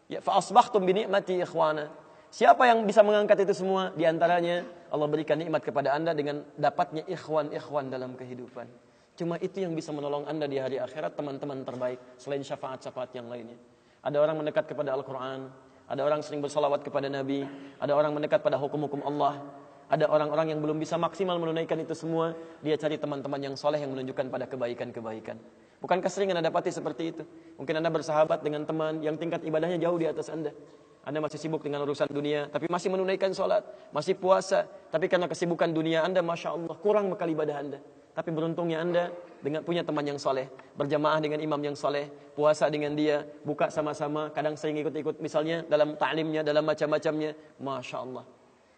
Ya, fa asbahtum bi ni'mati ikhwana. Siapa yang bisa mengangkat itu semua? Di antaranya Allah berikan nikmat kepada Anda dengan dapatnya ikhwan-ikhwan dalam kehidupan. Cuma itu yang bisa menolong Anda di hari akhirat, teman-teman terbaik selain syafaat-syafaat yang lainnya. Ada orang mendekat kepada Al-Qur'an, ada orang sering bersalawat kepada Nabi, ada orang mendekat pada hukum-hukum Allah. Ada orang-orang yang belum bisa maksimal menunaikan itu semua, dia cari teman-teman yang soleh yang menunjukkan pada kebaikan-kebaikan. Bukankah sering Anda dapati seperti itu? Mungkin Anda bersahabat dengan teman yang tingkat ibadahnya jauh di atas Anda. Anda masih sibuk dengan urusan dunia, tapi masih menunaikan sholat, masih puasa. Tapi karena kesibukan dunia Anda, Masya Allah, kurang bekal ibadah Anda. Tapi beruntungnya Anda dengan punya teman yang soleh, berjamaah dengan imam yang soleh, puasa dengan dia, buka sama-sama, kadang sering ikut-ikut misalnya dalam ta'limnya, dalam macam-macamnya. Masya Allah.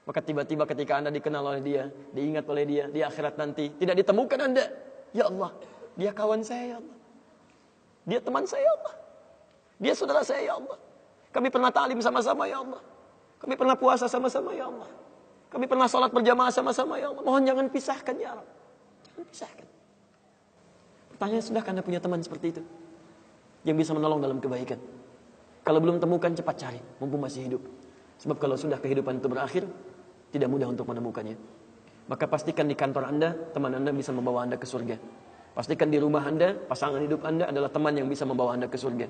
Maka tiba-tiba ketika Anda dikenal oleh dia, diingat oleh dia, di akhirat nanti tidak ditemukan Anda. Ya Allah, dia kawan saya ya Allah. Dia teman saya ya Allah. Dia saudara saya ya Allah. Kami pernah ta'lim sama-sama ya Allah. Kami pernah puasa sama-sama ya Allah. Kami pernah sholat berjamaah sama-sama ya Allah. Mohon jangan pisahkan ya Allah. Jangan pisahkan. Pertanyaan, sudahkah Anda punya teman seperti itu? Yang bisa menolong dalam kebaikan? Kalau belum temukan, cepat cari, mumpung masih hidup. Sebab kalau sudah kehidupan itu berakhir, tidak mudah untuk menemukannya. Maka pastikan di kantor Anda, teman Anda bisa membawa Anda ke surga. Pastikan di rumah Anda, pasangan hidup Anda adalah teman yang bisa membawa Anda ke surga.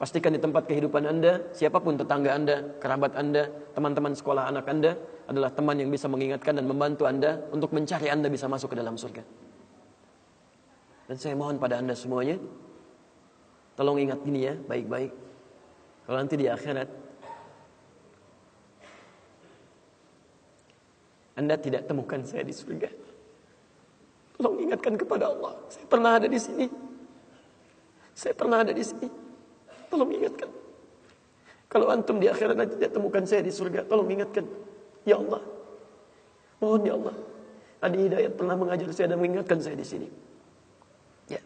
Pastikan di tempat kehidupan Anda, siapapun tetangga Anda, kerabat Anda, teman-teman sekolah anak Anda adalah teman yang bisa mengingatkan dan membantu Anda untuk mencari Anda bisa masuk ke dalam surga. Dan saya mohon pada Anda semuanya, tolong ingat gini ya, baik-baik. Kalau nanti di akhirat Anda tidak temukan saya di surga, tolong ingatkan kepada Allah, saya pernah ada di sini. Saya pernah ada di sini. Tolong ingatkan. Kalau antum di akhirat nanti tidak temukan saya di surga, tolong ingatkan. Ya Allah, mohon ya Allah, Adi Hidayat pernah mengajar saya dan mengingatkan saya di sini. Ya.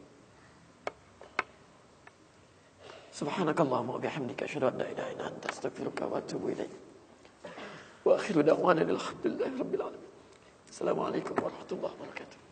Subhanakallahumma wa bihamdika asyhadu an la ilaha illa anta astaghfiruka wa atubu ilaik. Wa akhiru da'wana alhamdulillahi rabbil alamin. Assalamualaikum warahmatullahi wabarakatuh.